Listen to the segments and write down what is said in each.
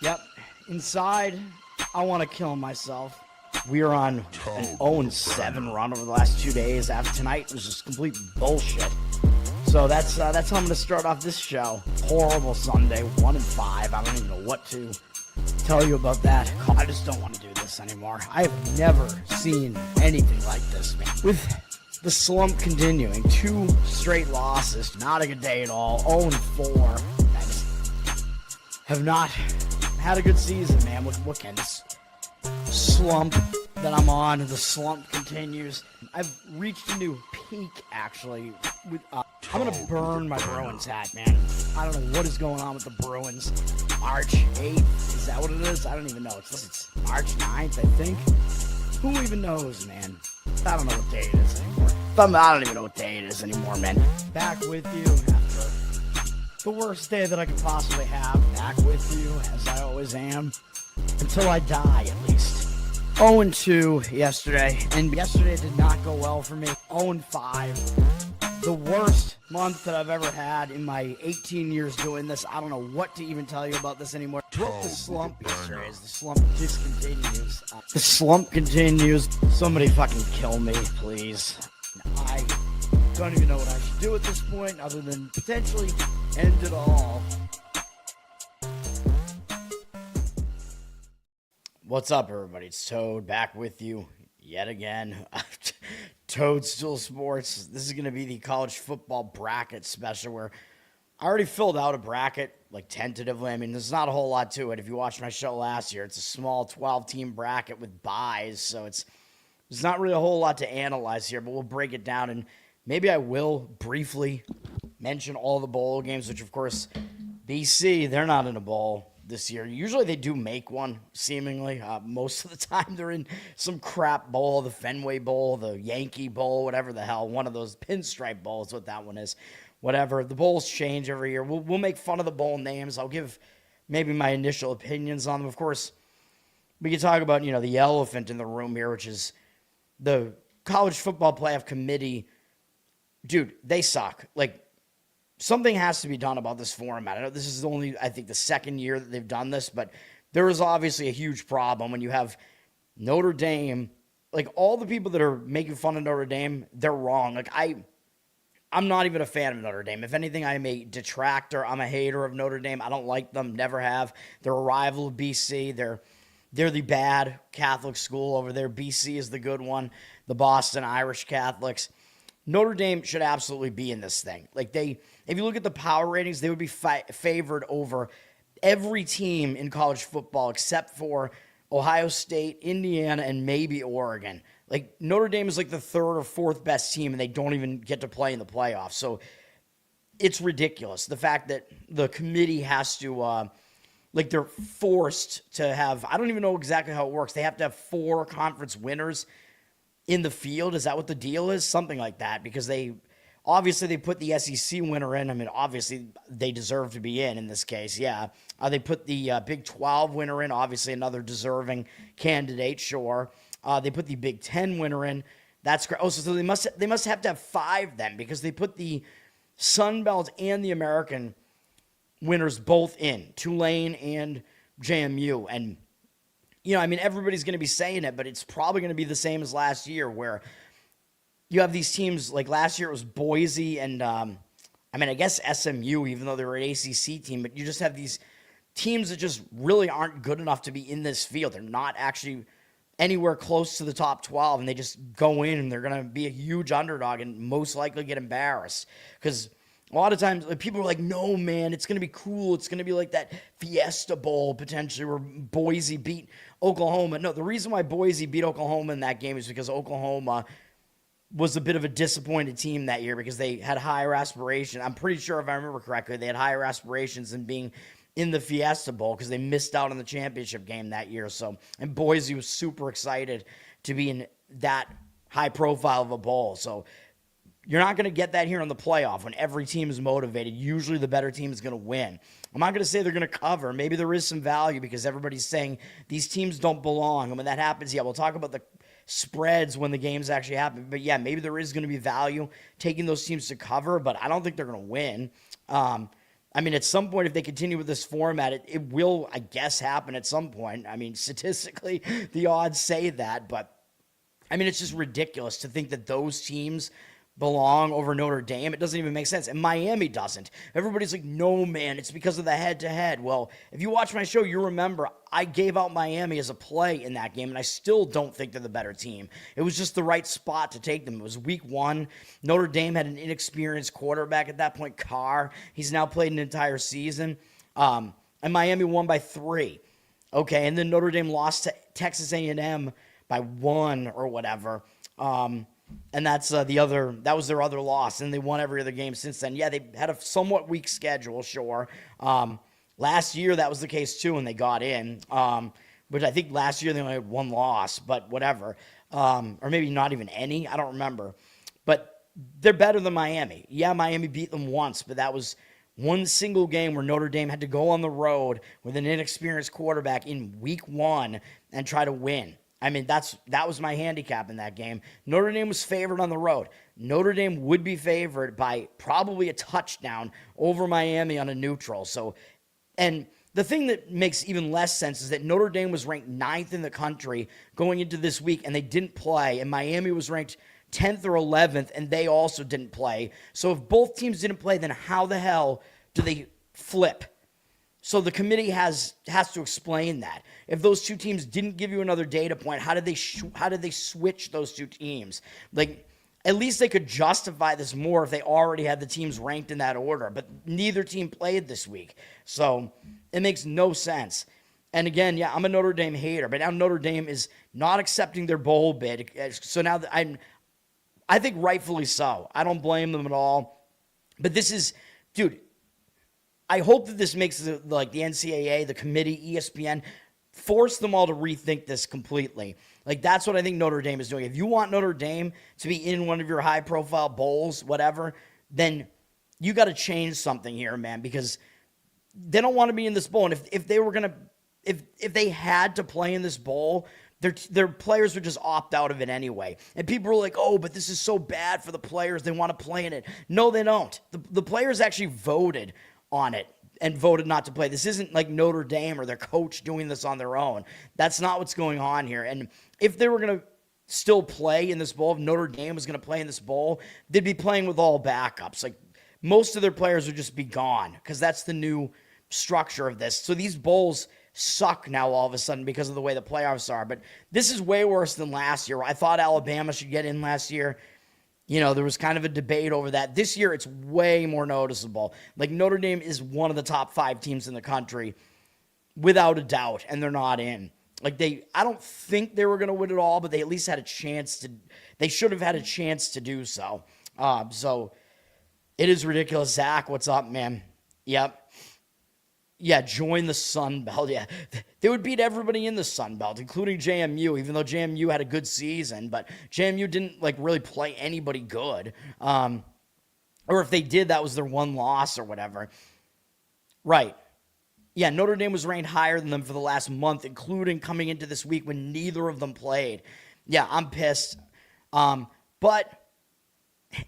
Yep. Inside, I want to kill myself. We are on an 0-7 run over the last 2 days. After tonight, it was just complete bullshit. So that's how I'm going to start off this show. Horrible Sunday, 1-5. I don't even know what to tell you about that. I just don't want to do this anymore. I have never seen anything like this, man. With the slump continuing, 2 straight losses, not a good day at all. 0-4. I just have not had a good season, man. What can this slump that I'm on? The slump continues. I've reached a new peak, actually. I'm going to burn my Bruins hat, man. I don't know what is going on with the Bruins. March 8th, is that what it is? I don't even know. It's March 9th, I think. Who even knows, man? I don't know what day it is anymore. I don't even know what day it is anymore, man. Back with you after the worst day that I could possibly have. Back with you, as I always am. Until I die, at least. 0-2 yesterday, and yesterday did not go well for me. 0-5. The worst month that I've ever had in my 18 years doing this. I don't know what to even tell you about this anymore. Broke the slump yesterday as the slump just continues. The slump continues. Somebody fucking kill me, please. I don't even know what I should do at this point other than potentially end it all. What's up, everybody? It's Toad back with you yet again. Toadstool Sports. This is going to be the college football bracket special where I already filled out a bracket, like tentatively. I mean, there's not a whole lot to it. If you watched my show last year, it's a small 12-team bracket with buys, so there's not really a whole lot to analyze here, but we'll break it down, and maybe I will briefly mention all the bowl games, which, of course, BC, they're not in a bowl this year. Usually they do make one, seemingly. Most of the time they're in some crap bowl, the Fenway Bowl, the Yankee Bowl, whatever the hell. One of those pinstripe bowls, what that one is. Whatever. The bowls change every year. We'll make fun of the bowl names. I'll give maybe my initial opinions on them. Of course, we can talk about, the elephant in the room here, which is the College Football Playoff Committee. Dude, they suck. Something has to be done about this format. I know this is only, I think, the second year that they've done this, but there is obviously a huge problem when you have Notre Dame. All the people that are making fun of Notre Dame, they're wrong. I'm not even a fan of Notre Dame. If anything, I'm a detractor. I'm a hater of Notre Dame. I don't like them, never have. They're a rival of BC. They're the bad Catholic school over there. BC is the good one, the Boston Irish Catholics. Notre Dame should absolutely be in this thing. If you look at the power ratings, they would be favored over every team in college football except for Ohio State, Indiana, and maybe Oregon. Notre Dame is the 3rd or 4th best team, and they don't even get to play in the playoffs. So it's ridiculous. The fact that the committee has to, they're forced to have, I don't even know exactly how it works. They have to have 4 conference winners in the field. Is that what the deal is? Something like that, because they put the SEC winner in. I mean, obviously they deserve to be in this case. Yeah. They put the Big 12 winner in, obviously another deserving candidate. Sure. They put the Big 10 winner in. That's great. Oh, so they must have to have 5 then, because they put the Sun Belt and the American winners both in, Tulane and JMU. And everybody's going to be saying it, but it's probably going to be the same as last year, where you have these teams. Last year it was Boise and, I guess SMU, even though they were an ACC team, but you just have these teams that just really aren't good enough to be in this field. They're not actually anywhere close to the top 12, and they just go in and they're going to be a huge underdog and most likely get embarrassed. Because a lot of times people are like, no, man, it's going to be cool. It's going to be like that Fiesta Bowl potentially where Boise beat Oklahoma. No, the reason why Boise beat Oklahoma in that game is because Oklahoma was a bit of a disappointed team that year because they had higher aspirations. I'm pretty sure, if I remember correctly, they had higher aspirations than being in the Fiesta Bowl because they missed out on the championship game that year. So, and Boise was super excited to be in that high profile of a bowl. So you're not going to get that here in the playoff when every team is motivated. Usually the better team is going to win. I'm not going to say they're going to cover. Maybe there is some value because everybody's saying these teams don't belong. And when that happens, yeah, we'll talk about the spreads when the games actually happen. But yeah, maybe there is going to be value taking those teams to cover, but I don't think they're going to win. I mean, at some point, if they continue with this format, it will, I guess, happen at some point. I mean, statistically, the odds say that, but I mean, it's just ridiculous to think that those teams belong over Notre Dame. It doesn't even make sense. And Miami doesn't. Everybody's like, no, man, it's because of the head-to-head. Well, if you watch my show, you remember I gave out Miami as a play in that game, and I still don't think they're the better team. It was just the right spot to take them. It was week 1. Notre Dame had an inexperienced quarterback at that point, Carr. He's now played an entire season. And Miami won by 3. Okay, and then Notre Dame lost to Texas A&M by 1 or whatever. And that was their other loss, and they won every other game since then. Yeah, they had a somewhat weak schedule, sure. Last year, that was the case, too, and they got in. But I think last year they only had 1 loss, but whatever. Or maybe not even any. I don't remember. But they're better than Miami. Yeah, Miami beat them once, but that was one single game where Notre Dame had to go on the road with an inexperienced quarterback in week 1 and try to win. I mean, that was my handicap in that game. Notre Dame was favored on the road. Notre Dame would be favored by probably a touchdown over Miami on a neutral. So, and the thing that makes even less sense is that Notre Dame was ranked 9th in the country going into this week, and they didn't play. And Miami was ranked 10th or 11th, and they also didn't play. So if both teams didn't play, then how the hell do they flip? So the committee has to explain that. If those two teams didn't give you another data point, how did they switch those two teams? Like, at least they could justify this more if they already had the teams ranked in that order. But neither team played this week, so it makes no sense. And again, yeah, I'm a Notre Dame hater, but now Notre Dame is not accepting their bowl bid. So now I think rightfully so. I don't blame them at all. But this is, dude, I hope that this makes the NCAA, the committee, ESPN, force them all to rethink this completely. Like, that's what I think Notre Dame is doing. If you want Notre Dame to be in one of your high-profile bowls, whatever, then you got to change something here, man, because they don't want to be in this bowl. And if they were going to, if they had to play in this bowl, their players would just opt out of it anyway. And people are like, oh, but this is so bad for the players. They want to play in it. No, they don't. The players actually voted on it and voted not to play. This isn't like Notre Dame or their coach doing this on their own. That's not what's going on here. And if they were going to still play in this bowl, if Notre Dame was going to play in this bowl, they'd be playing with all backups. Like, most of their players would just be gone because that's the new structure of this. So these bowls suck now all of a sudden because of the way the playoffs are. But this is way worse than last year. I thought Alabama should get in last year. You know, there was kind of a debate over that. This year, it's way more noticeable. Like, Notre Dame is one of the top 5 teams in the country, without a doubt, and they're not in. Like, I don't think they were going to win it all, but they at least had a chance to. They should have had a chance to do so. So, it is ridiculous. Zach, what's up, man? Yep. Yeah, join the Sun Belt. Yeah, they would beat everybody in the Sun Belt, including JMU, even though JMU had a good season. But JMU didn't, really play anybody good. Or if they did, that was their one loss or whatever. Right. Yeah, Notre Dame was ranked higher than them for the last month, including coming into this week when neither of them played. Yeah, I'm pissed. But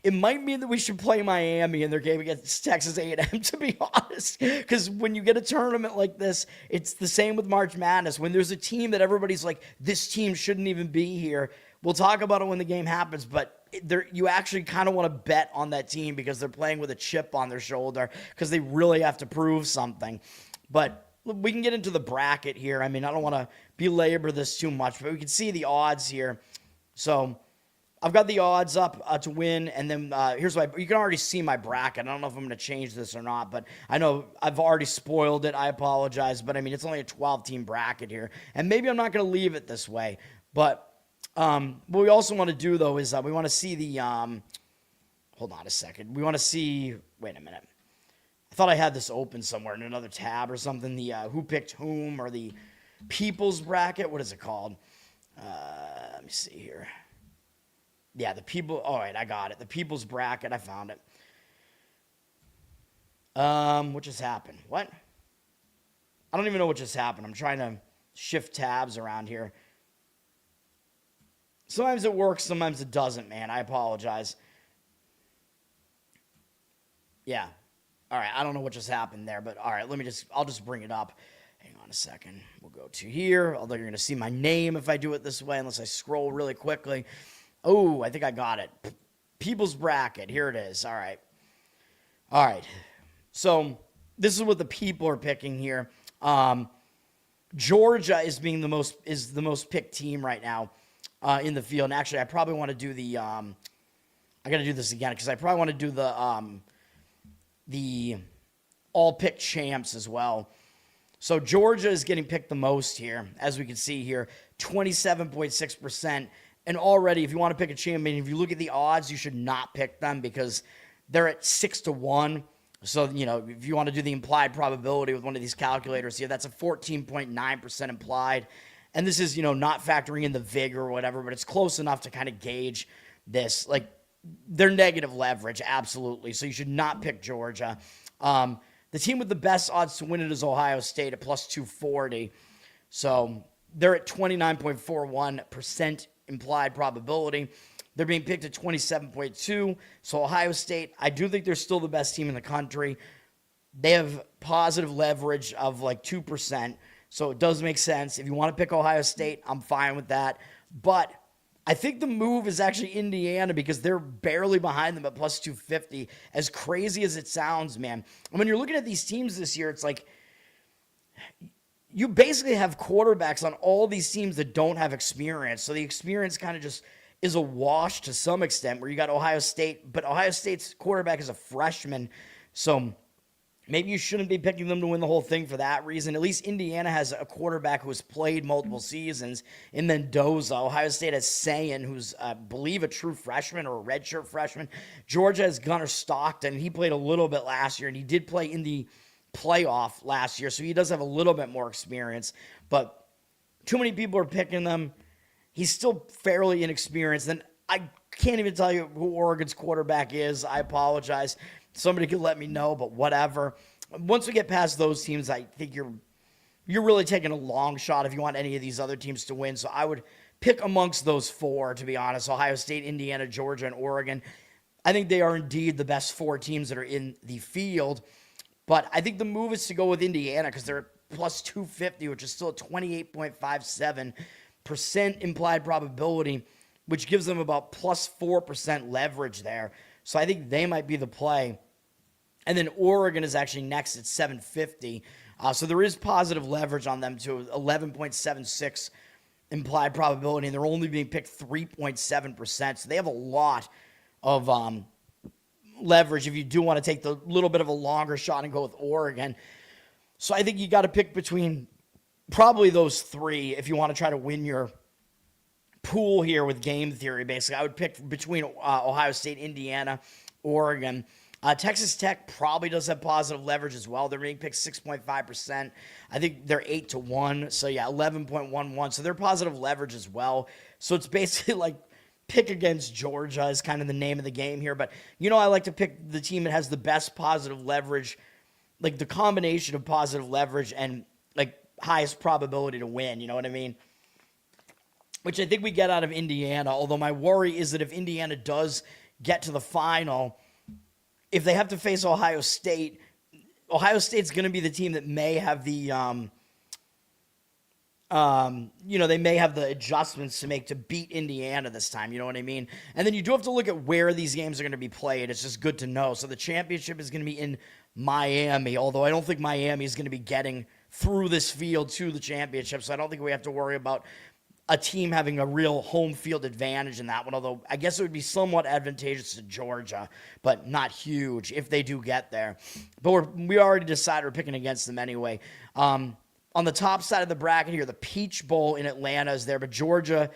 it might mean that we should play Miami in their game against Texas A&M, to be honest. Because when you get a tournament like this, it's the same with March Madness. When there's a team that everybody's like, this team shouldn't even be here, we'll talk about it when the game happens. But you actually kind of want to bet on that team because they're playing with a chip on their shoulder because they really have to prove something. But we can get into the bracket here. I mean, I don't want to belabor this too much, but we can see the odds here. So I've got the odds up to win, and then here's why. You can already see my bracket. I don't know if I'm going to change this or not, but I know I've already spoiled it. I apologize, but I mean, it's only a 12-team bracket here, and maybe I'm not going to leave it this way. But what we also want to do, though, is we want to see the hold on a second. We want to see, wait a minute. I thought I had this open somewhere in another tab or something, the who picked whom, or the people's bracket. What is it called? Let me see here. Yeah, the people. All right, I got it. The people's bracket. I found it. What just happened? What? I don't even know what just happened. I'm trying to shift tabs around here. Sometimes it works, sometimes it doesn't, man. I apologize. Yeah. All right, I don't know what just happened there, but all right, I'll just bring it up. Hang on a second. We'll go to here, although you're going to see my name if I do it this way, unless I scroll really quickly. Oh, I think I got it. People's bracket. Here it is. All right. All right. So this is what the people are picking here. Georgia is the most picked team right now in the field. And actually, I probably want to do the I got to do this again because I probably want to do the all pick champs as well. So Georgia is getting picked the most here, as we can see here, 27.6%. And already, if you want to pick a champion, if you look at the odds, you should not pick them because they're at 6-1. So, if you want to do the implied probability with one of these calculators here, that's a 14.9% implied. And this is, not factoring in the VIG or whatever, but it's close enough to kind of gauge this. Like, they're negative leverage, absolutely. So you should not pick Georgia. The team with the best odds to win it is Ohio State at plus 240. So they're at 29.41% implied probability. They're being picked at 27.2. So Ohio State, I do think they're still the best team in the country. They have positive leverage of like 2%. So it does make sense. If you want to pick Ohio State, I'm fine with that. But I think the move is actually Indiana because they're barely behind them at plus 250. As crazy as it sounds, man. And when you're looking at these teams this year, it's like you basically have quarterbacks on all these teams that don't have experience. So the experience kind of just is a wash to some extent where you got Ohio State, but Ohio State's quarterback is a freshman. So maybe you shouldn't be picking them to win the whole thing for that reason. At least Indiana has a quarterback who has played multiple seasons in Mendoza. Ohio State has Sayan, who's, I believe, a true freshman or a redshirt freshman. Georgia has Gunnar Stockton. He played a little bit last year, and he did play in the playoff last year, so he does have a little bit more experience. But too many people are picking them. He's still fairly inexperienced. And I can't even tell you who Oregon's quarterback is. I apologize. Somebody could let me know, but whatever. Once we get past those teams, I think you're really taking a long shot if you want any of these other teams to win. So I would pick amongst those four, to be honest: Ohio State, Indiana, Georgia, and Oregon. I think they are indeed the best four teams that are in the field. But I think the move is to go with Indiana because they're plus 250, which is still a 28.57% implied probability, which gives them about plus 4% leverage there. So I think they might be the play. And then Oregon is actually next at 750. So there is positive leverage on them to 11.76 implied probability, and they're only being picked 3.7%. So they have a lot of leverage if you do want to take the little bit of a longer shot and go with Oregon. So I think you got to pick between probably those three if you want to try to win your pool here with game theory. Basically, I would pick between Ohio State, Indiana, Oregon. Texas Tech probably does have positive leverage as well. They're being picked 6.5%. I think they're 8-1. So yeah, 11.11. So they're positive leverage as well. So it's basically like pick against Georgia is kind of the name of the game here. But, I like to pick the team that has the best positive leverage, like the combination of positive leverage and like highest probability to win. You know what I mean? Which I think we get out of Indiana. Although my worry is that if Indiana does get to the final, if they have to face Ohio State's going to be the team that may have the, they may have the adjustments to make to beat Indiana this time. You know what I mean? And then you do have to look at where these games are going to be played. It's just good to know. So the championship is going to be in Miami, although I don't think Miami is going to be getting through this field to the championship. So I don't think we have to worry about a team having a real home field advantage in that one, although I guess it would be somewhat advantageous to Georgia, but not huge if they do get there. But we already decided we're picking against them anyway. On the top side of the bracket here, the Peach Bowl in Atlanta is there, but Georgia,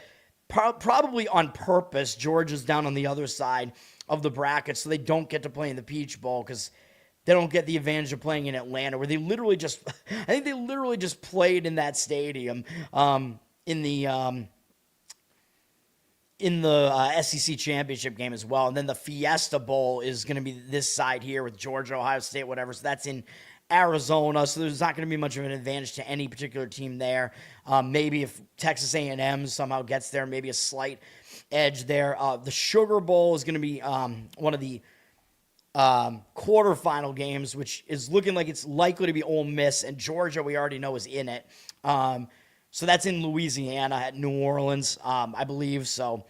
probably on purpose, Georgia's down on the other side of the bracket, so they don't get to play in the Peach Bowl because they don't get the advantage of playing in Atlanta, where they literally just, I think they literally just played in that stadium in the SEC championship game as well. And then the Fiesta Bowl is going to be this side here with Georgia, Ohio State, whatever. So that's in Arizona. So there's not going to be much of an advantage to any particular team there. Maybe if Texas A&M somehow gets there, maybe a slight edge there. The Sugar Bowl is going to be one of the quarterfinal games, which is looking like it's likely to be Ole Miss, and Georgia we already know is in it. So that's in Louisiana at New Orleans, I believe. So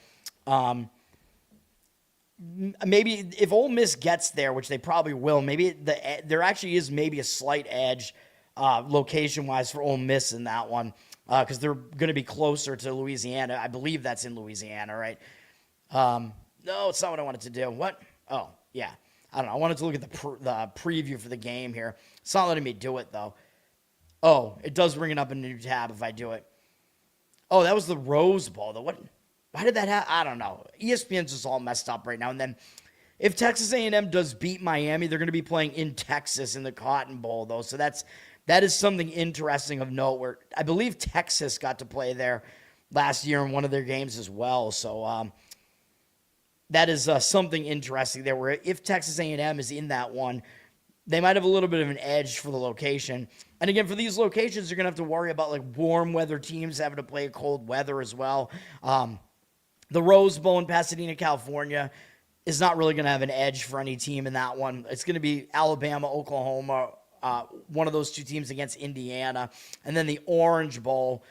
maybe if Ole Miss gets there, which they probably will, maybe there actually is maybe a slight edge location-wise for Ole Miss in that one because they're going to be closer to Louisiana. I believe that's in Louisiana, right? No, it's not what I wanted to do. What? Oh, yeah. I don't know. I wanted to look at the preview for the game here. It's not letting me do it, though. Oh, it does bring it up in a new tab if I do it. Oh, that was the Rose Bowl, though. What? Why did that happen? I don't know. ESPN's just all messed up right now. And then if Texas A&M does beat Miami, they're going to be playing in Texas in the Cotton Bowl, though. So that is something interesting of note where I believe Texas got to play there last year in one of their games as well. So that is something interesting there where if Texas A&M is in that one, they might have a little bit of an edge for the location. And again, for these locations, you're going to have to worry about like warm weather teams having to play cold weather as well. The Rose Bowl in Pasadena, California is not really going to have an edge for any team in that one. It's going to be Alabama, Oklahoma, one of those two teams against Indiana. And then the Orange Bowl,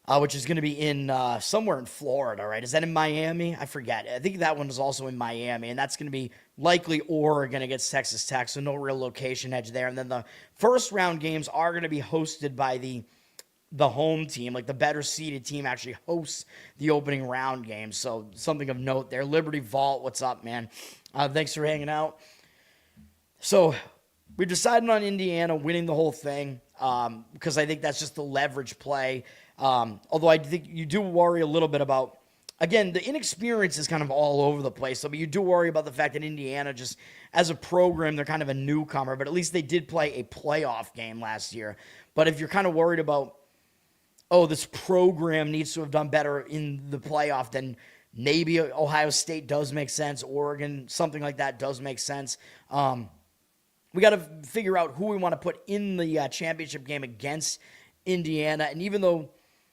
which is going to be in somewhere in Florida, right? Is that in Miami? I forget. I think that one is also in Miami, and that's going to be likely Oregon against Texas Tech, so no real location edge there. And then the first round games are going to be hosted by the home team, like the better seeded team actually hosts the opening round game. So something of note there. Liberty Vault, what's up, man? Thanks for hanging out. So we decided on Indiana winning the whole thing because I think that's just the leverage play. Although I think you do worry a little bit about, again, the inexperience is kind of all over the place. So, but you do worry about the fact that Indiana just, as a program, they're kind of a newcomer. But at least they did play a playoff game last year. But if you're kind of worried about, oh, this program needs to have done better in the playoff, then maybe Ohio State does make sense. Oregon, something like that does make sense. We got to figure out who we want to put in the championship game against Indiana. And even though,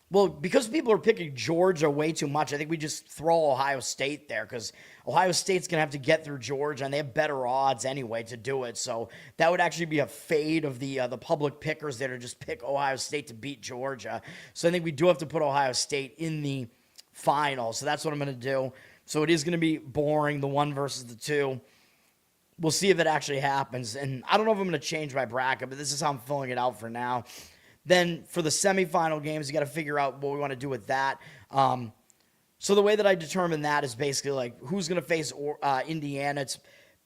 well, because people are picking Georgia way too much, I think we just throw Ohio State there because Ohio State's going to have to get through Georgia, and they have better odds anyway to do it. So that would actually be a fade of the public pickers there to just pick Ohio State to beat Georgia. So I think we do have to put Ohio State in the final. So that's what I'm going to do. So it is going to be boring, the 1 versus the 2. We'll see if it actually happens. And I don't know if I'm going to change my bracket, but this is how I'm filling it out for now. Then for the semifinal games, you got to figure out what we want to do with that. So the way that I determine that is basically like who's going to face Indiana. It's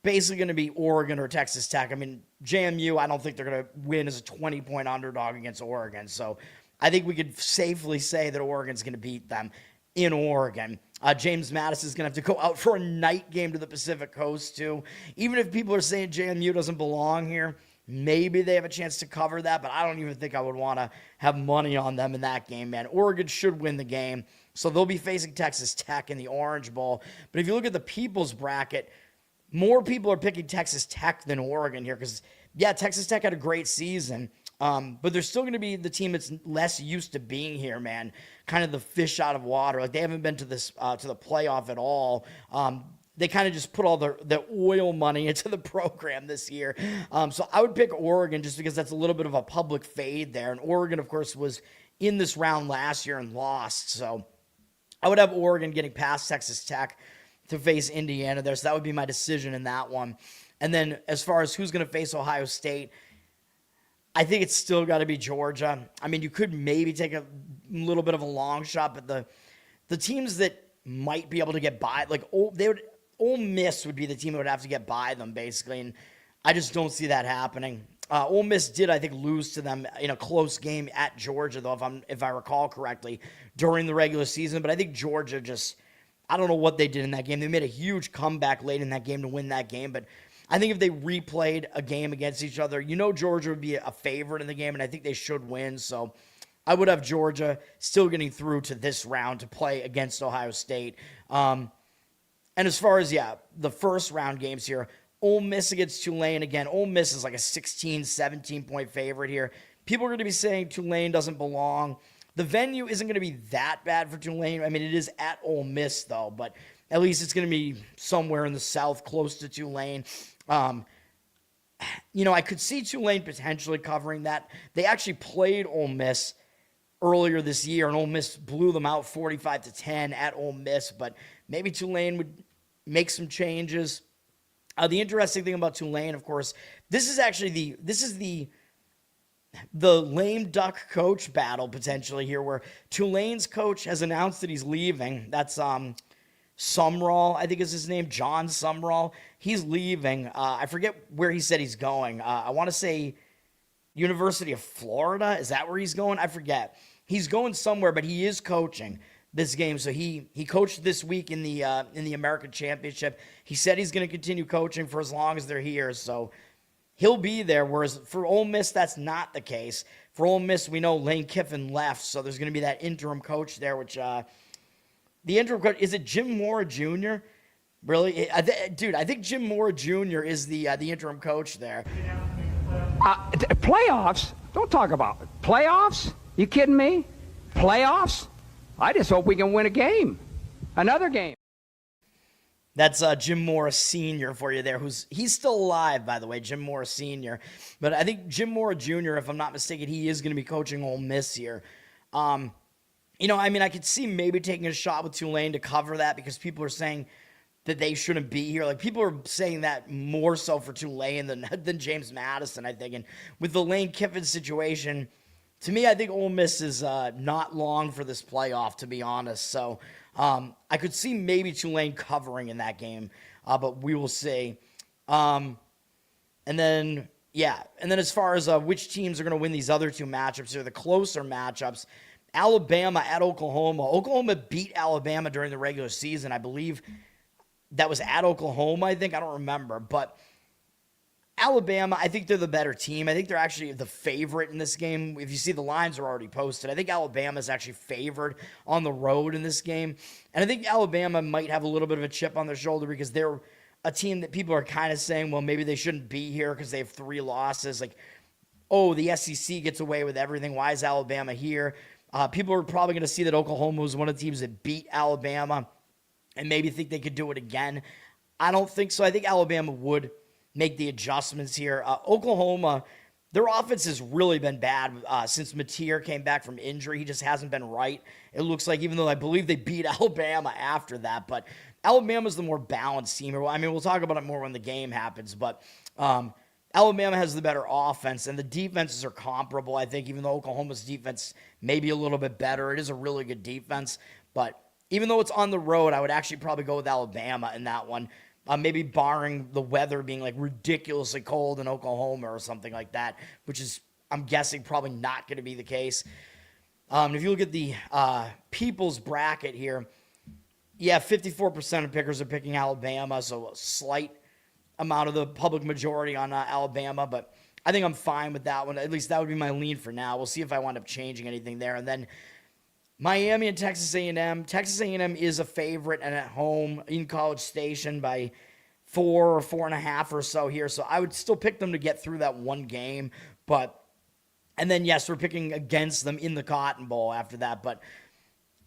basically going to be Oregon or Texas Tech. I mean, JMU, I don't think they're going to win as a 20-point underdog against Oregon. So I think we could safely say that Oregon's going to beat them in Oregon. James Madison's going to have to go out for a night game to the Pacific Coast, too. Even if people are saying JMU doesn't belong here, maybe they have a chance to cover that, but I don't even think I would want to have money on them in that game, man. Oregon should win the game, so they'll be facing Texas Tech in the Orange Bowl. But if you look at the people's bracket, more people are picking Texas Tech than Oregon here because, yeah, Texas Tech had a great season, but they're still going to be the team that's less used to being here, man. Kind of the fish out of water. Like, they haven't been to this to the playoff at all. They kind of just put all the oil money into the program this year. So I would pick Oregon just because that's a little bit of a public fade there. And Oregon, of course, was in this round last year and lost. So I would have Oregon getting past Texas Tech to face Indiana there. So that would be my decision in that one. And then as far as who's going to face Ohio State, I think it's still got to be Georgia. I mean, you could maybe take a little bit of a long shot, but the teams that might be able to get by, like Ole Miss would be the team that would have to get by them, basically, and I just don't see that happening. Ole Miss did, I think, lose to them in a close game at Georgia, though, if I recall correctly, during the regular season. But I think Georgia just, I don't know what they did in that game. They made a huge comeback late in that game to win that game, but I think if they replayed a game against each other, Georgia would be a favorite in the game, and I think they should win. So I would have Georgia still getting through to this round to play against Ohio State. And as far as, the first round games here, Ole Miss against Tulane. Again, Ole Miss is like a 16, 17-point favorite here. People are going to be saying Tulane doesn't belong. The venue isn't going to be that bad for Tulane. I mean, it is at Ole Miss, though, but at least it's going to be somewhere in the south close to Tulane. I could see Tulane potentially covering that. They actually played Ole Miss earlier this year, and Ole Miss blew them out 45-10 at Ole Miss, but maybe Tulane would make some changes. The interesting thing about Tulane, of course, this is the lame duck coach battle potentially here, where Tulane's coach has announced that he's leaving. That's Sumrall, I think is his name, John Sumrall. He's leaving. I forget where he said he's going. I want to say University of Florida. Is that where he's going? I forget. He's going somewhere, but he is coaching this game. So he coached this week in the American Championship. He said he's going to continue coaching for as long as they're here. So he'll be there, whereas for Ole Miss, that's not the case. For Ole Miss, we know Lane Kiffin left, so there's going to be that interim coach there, which the interim coach, is it Jim Mora Jr.? Really? Dude, I think Jim Mora Jr. is the interim coach there. Playoffs? Don't talk about it. Playoffs? You kidding me? Playoffs? I just hope we can win a game. Another game. That's Jim Mora Sr. for you there, he's still alive, by the way, Jim Mora Sr. But I think Jim Mora Jr., if I'm not mistaken, he is going to be coaching Ole Miss here. I could see maybe taking a shot with Tulane to cover that, because people are saying that they shouldn't be here. Like, people are saying that more so for Tulane than James Madison, I think. And with the Lane Kiffin situation, to me, I think Ole Miss is not long for this playoff, to be honest. So I could see maybe Tulane covering in that game, but we will see. And then as far as which teams are going to win these other two matchups, or the closer matchups, Alabama at Oklahoma. Oklahoma beat Alabama during the regular season. I believe that was at Oklahoma, I think. I don't remember. But Alabama, I think they're the better team. I think they're actually the favorite in this game. If you see, the lines are already posted. I think Alabama is actually favored on the road in this game. And I think Alabama might have a little bit of a chip on their shoulder, because they're a team that people are kind of saying, well, maybe they shouldn't be here because they have 3 losses. Like, oh, the SEC gets away with everything. Why is Alabama here? People are probably going to see that Oklahoma was one of the teams that beat Alabama and maybe think they could do it again. I don't think so. I think Alabama would make the adjustments here. Oklahoma, their offense has really been bad since Mateer came back from injury. He just hasn't been right. It looks like, even though I believe they beat Alabama after that, but Alabama's the more balanced team. I mean, we'll talk about it more when the game happens, but Alabama has the better offense, and the defenses are comparable, I think, even though Oklahoma's defense may be a little bit better. It is a really good defense, but even though it's on the road, I would actually probably go with Alabama in that one. Maybe barring the weather being like ridiculously cold in Oklahoma or something like that, which is, I'm guessing, probably not going to be the case. If you look at the people's bracket here, 54% of pickers are picking Alabama, so a slight amount of the public majority on Alabama, but I think I'm fine with that one. At least that would be my lean for now. We'll see if I wind up changing anything there. And then Miami and Texas A&M. Texas A&M is a favorite and at home in College Station by 4 or 4.5 or so here. So I would still pick them to get through that one game. And then, yes, we're picking against them in the Cotton Bowl after that. But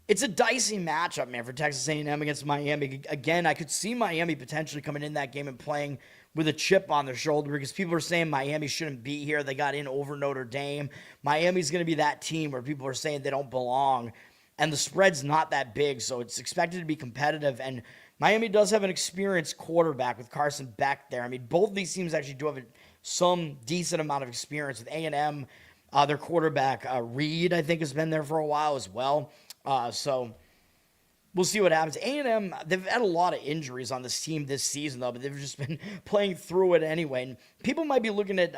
it's a dicey matchup, man, for Texas A&M against Miami. Again, I could see Miami potentially coming in that game and playing with a chip on their shoulder, because people are saying Miami shouldn't be here. They got in over Notre Dame. Miami's going to be that team where people are saying they don't belong, and the spread's not that big, so it's expected to be competitive. And Miami does have an experienced quarterback with Carson Beck there. I mean, both of these teams actually do have some decent amount of experience. With A&M, their quarterback, Reed, I think, has been there for a while as well. So we'll see what happens. A&M, they've had a lot of injuries on this team this season, though, but they've just been playing through it anyway. And people might be looking at,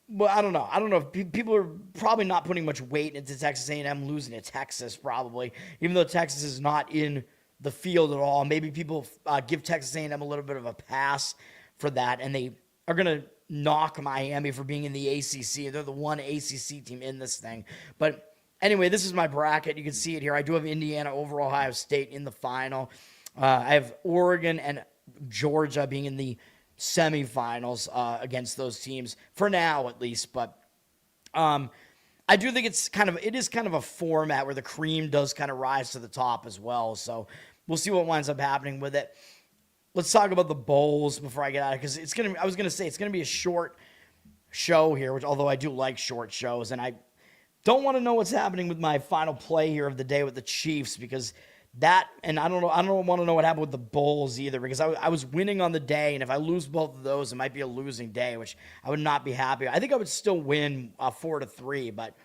well, I don't know. I don't know if people are probably not putting much weight into Texas A&M losing to Texas, probably, even though Texas is not in the field at all. Maybe people give Texas A&M a little bit of a pass for that, and they are going to knock Miami for being in the ACC. They're the one ACC team in this thing. But anyway, this is my bracket. You can see it here. I do have Indiana over Ohio State in the final. I have Oregon and Georgia being in the semifinals against those teams for now, at least. But I do think it is kind of a format where the cream does kind of rise to the top as well. So we'll see what winds up happening with it. let's talk about the bowls before I get out of it, because I was gonna say it's gonna be a short show here, which although I do like short shows, and I don't want to know what's happening with my final play here of the day with the Chiefs, because and I don't want to know what happened with the Bulls either, because I was winning on the day, and if I lose both of those, it might be a losing day, which I would not be happy. I think I would still win 4-3, but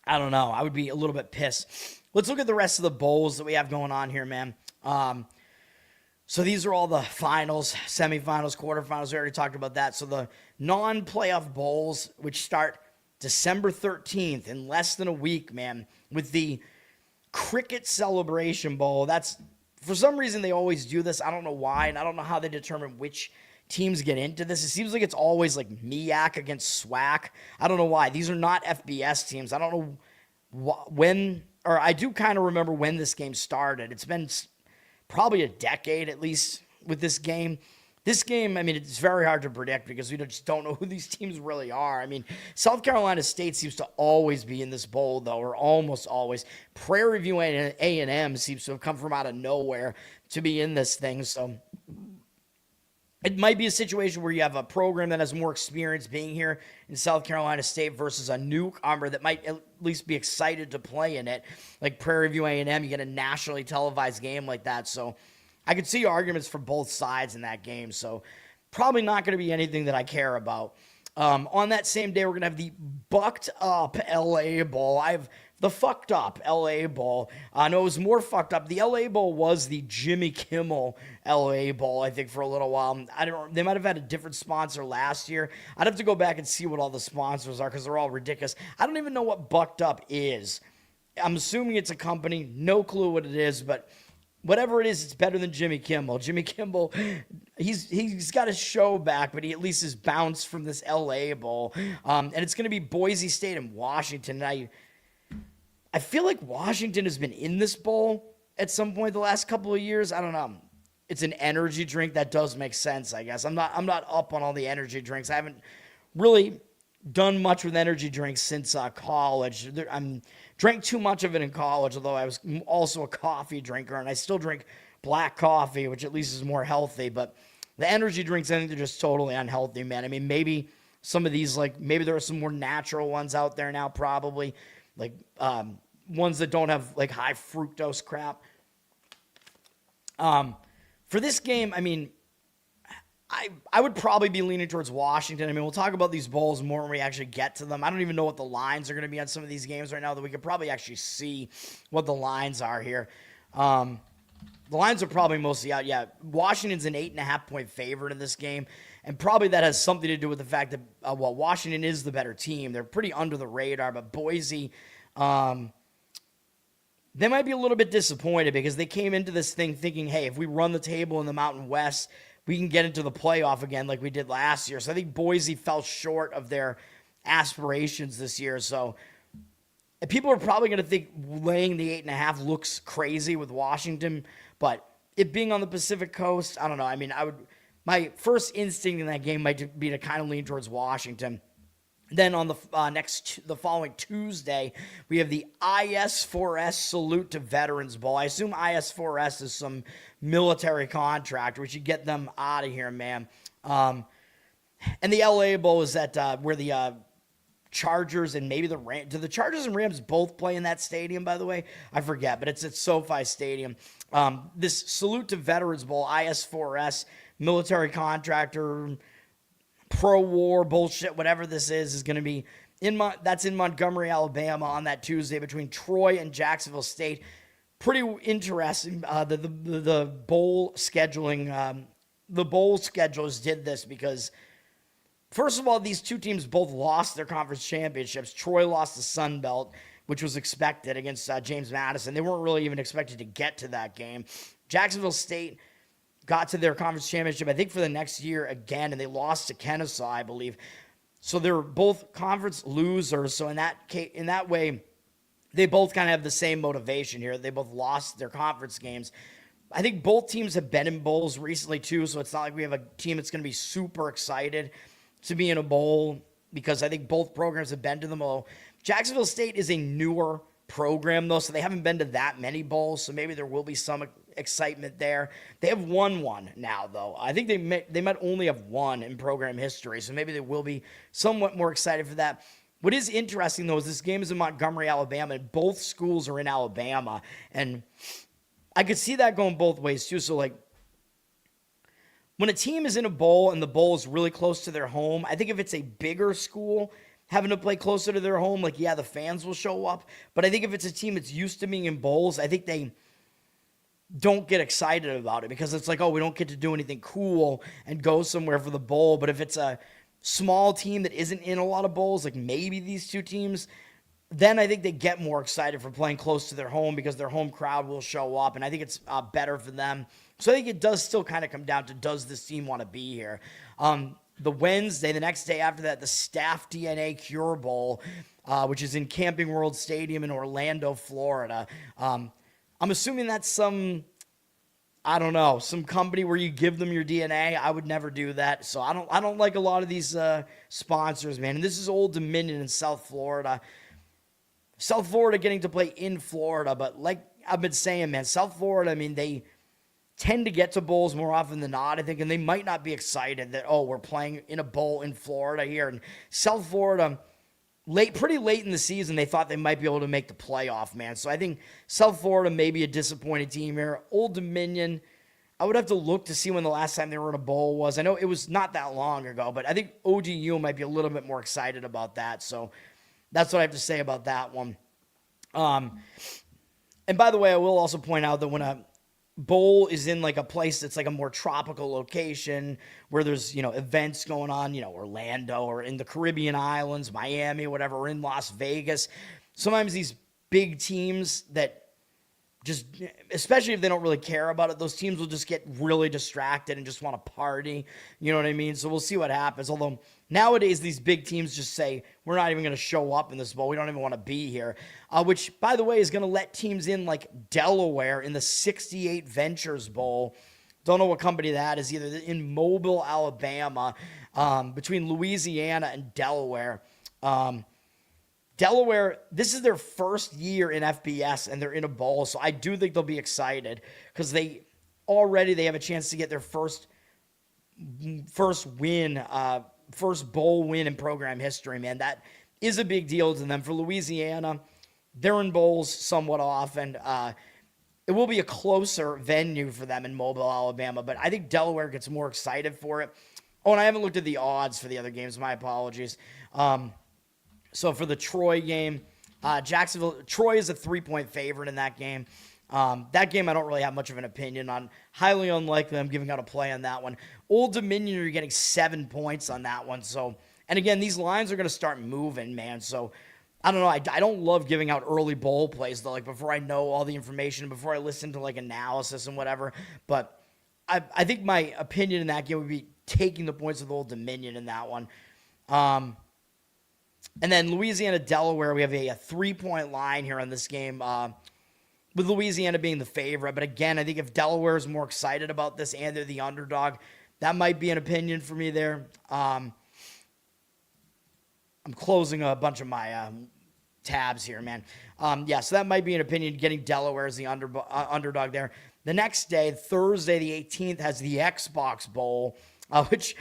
I don't know. I would be a little bit pissed. Let's look at the rest of the bowls that we have going on here, man. So these are all the finals, semifinals, quarterfinals. We already talked about that. So the non-playoff bowls, which start December 13th, in less than a week, man, with the Cricket Celebration Bowl. That's, for some reason, they always do this. I don't know why, and I don't know how they determine which teams get into this. It seems like it's always like MEAC against SWAC. I don't know why. These are not FBS teams. I don't know when, or I do kind of remember when this game started. It's been probably a decade at least with this game. This game, I mean, it's very hard to predict because we just don't know who these teams really are. I mean, South Carolina State seems to always be in this bowl, though, or almost always. Prairie View and A&M seems to have come from out of nowhere to be in this thing. So it might be a situation where you have a program that has more experience being here in South Carolina State versus a newcomer that might at least be excited to play in it. Like Prairie View A&M, you get a nationally televised game like that. So I could see arguments for both sides in that game. So probably not going to be anything that I care about. On that same day, we're going to have the bucked up LA Bowl. I have the fucked up LA Bowl. No, it was more fucked up. The LA Bowl was the Jimmy Kimmel LA Bowl, I think, for a little while. They might have had a different sponsor last year. I'd have to go back and see what all the sponsors are because they're all ridiculous. I don't even know what bucked up is. I'm assuming it's a company. No clue what it is, but whatever it is, it's better than Jimmy Kimmel. Jimmy Kimmel, he's got his show back, but he at least is bounced from this LA Bowl. And it's going to be Boise State and Washington. And I feel like Washington has been in this bowl at some point the last couple of years. I don't know. It's an energy drink. That does make sense, I guess. I'm not up on all the energy drinks. I haven't really done much with energy drinks since college. I'm drank too much of it in college, although I was also a coffee drinker, and I still drink black coffee, which at least is more healthy. But the energy drinks, I think they're just totally unhealthy, man. I mean, maybe some of these, like, maybe there are some more natural ones out there now, probably, like ones that don't have, like, high fructose crap. For this game, I mean, I would probably be leaning towards Washington. I mean, we'll talk about these bowls more when we actually get to them. I don't even know what the lines are going to be on some of these games right now, that we could probably actually see what the lines are here. The lines are probably mostly out. Yeah, Washington's an 8.5-point favorite in this game, and probably that has something to do with the fact that, Washington is the better team. They're pretty under the radar, but Boise, they might be a little bit disappointed because they came into this thing thinking, hey, if we run the table in the Mountain West, we can get into the playoff again like we did last year. So I think Boise fell short of their aspirations this year. So people are probably going to think laying the 8.5 looks crazy with Washington, but it being on the Pacific Coast, I don't know. I mean, my first instinct in that game might be to kind of lean towards Washington. Then on the following Tuesday, we have the IS4S Salute to Veterans Bowl. I assume IS4S is some military contract. We should get them out of here, man. And the LA Bowl is where the Chargers and maybe the Rams. Do the Chargers and Rams both play in that stadium, by the way? I forget, but it's at SoFi Stadium. This Salute to Veterans Bowl, IS4S, military contractor, pro-war bullshit, whatever this is going to be that's in Montgomery, Alabama on that Tuesday between Troy and Jacksonville State. Pretty interesting. The bowl scheduling, the bowl schedulers did this because, first of all, these two teams both lost their conference championships. Troy lost the Sun Belt, which was expected against James Madison. They weren't really even expected to get to that game. Jacksonville State got to their conference championship, I think, for the next year again, and they lost to Kennesaw, I believe. So they're both conference losers. So in that way, they both kind of have the same motivation here. They both lost their conference games. I think both teams have been in bowls recently too, so it's not like we have a team that's going to be super excited to be in a bowl because I think both programs have been to them. Although Jacksonville State is a newer program, though, so they haven't been to that many bowls, so maybe there will be some excitement there. They have won one now, though. I think they might only have one in program history, so maybe they will be somewhat more excited for that. What is interesting, though, is this game is in Montgomery, Alabama, and both schools are in Alabama. And I could see that going both ways, too. So, like, when a team is in a bowl and the bowl is really close to their home, I think if it's a bigger school having to play closer to their home, like, yeah, the fans will show up. But I think if it's a team that's used to being in bowls, I think they don't get excited about it because it's like, oh, we don't get to do anything cool and go somewhere for the bowl. But if it's a small team that isn't in a lot of bowls, like maybe these two teams, then I think they get more excited for playing close to their home because their home crowd will show up, and I think it's better for them. So I think it does still kind of come down to, does this team want to be here? The Wednesday, the next day after that, the Staff DNA Cure Bowl, which is in Camping World Stadium in Orlando, Florida. I'm assuming that's some company where you give them your DNA. I would never do that. So I don't like a lot of these sponsors, man. And this is Old Dominion in South Florida. South Florida getting to play in Florida, but like I've been saying, man, South Florida, I mean, they tend to get to bowls more often than not, I think, and they might not be excited that, oh, we're playing in a bowl in Florida here. And South Florida, pretty late in the season, they thought they might be able to make the playoff, man. So I think South Florida may be a disappointed team here. Old Dominion, I would have to look to see when the last time they were in a bowl was. I know it was not that long ago, but I think ODU might be a little bit more excited about that. So that's what I have to say about that one. And by the way, I will also point out that when a bowl is in like a place that's like a more tropical location where there's, events going on, Orlando or in the Caribbean islands, Miami, whatever, or in Las Vegas, sometimes these big teams that just, especially if they don't really care about it, those teams will just get really distracted and just want to party. You know what I mean? So we'll see what happens. Although nowadays these big teams just say, we're not even going to show up in this bowl. We don't even want to be here. Which, by the way, is going to let teams in like Delaware in the 68 Ventures Bowl. Don't know what company that is either. In Mobile, Alabama, between Louisiana and Delaware. Delaware, this is their first year in FBS, and they're in a bowl, so I do think they'll be excited because they have a chance to get their first win, first bowl win in program history, man. That is a big deal to them. For Louisiana, they're in bowls somewhat often. It will be a closer venue for them in Mobile, Alabama, but I think Delaware gets more excited for it. Oh, and I haven't looked at the odds for the other games. My apologies. So for the Troy game, Troy is a 3-point favorite in that game. That game I don't really have much of an opinion on. Highly unlikely I'm giving out a play on that one. Old Dominion, you're getting 7 points on that one. So, and again, these lines are going to start moving, man. So I don't know. I don't love giving out early bowl plays, though, like before I know all the information, before I listen to like analysis and whatever. But I think my opinion in that game would be taking the points of the Old Dominion in that one. And then Louisiana, Delaware, we have a 3-point line here on this game, with Louisiana being the favorite. But again, I think if Delaware is more excited about this and they're the underdog, that might be an opinion for me there. I'm closing a bunch of my tabs here, man. So that might be an opinion, getting Delaware as the underdog there. The next day, Thursday the 18th, has the Xbox Bowl, which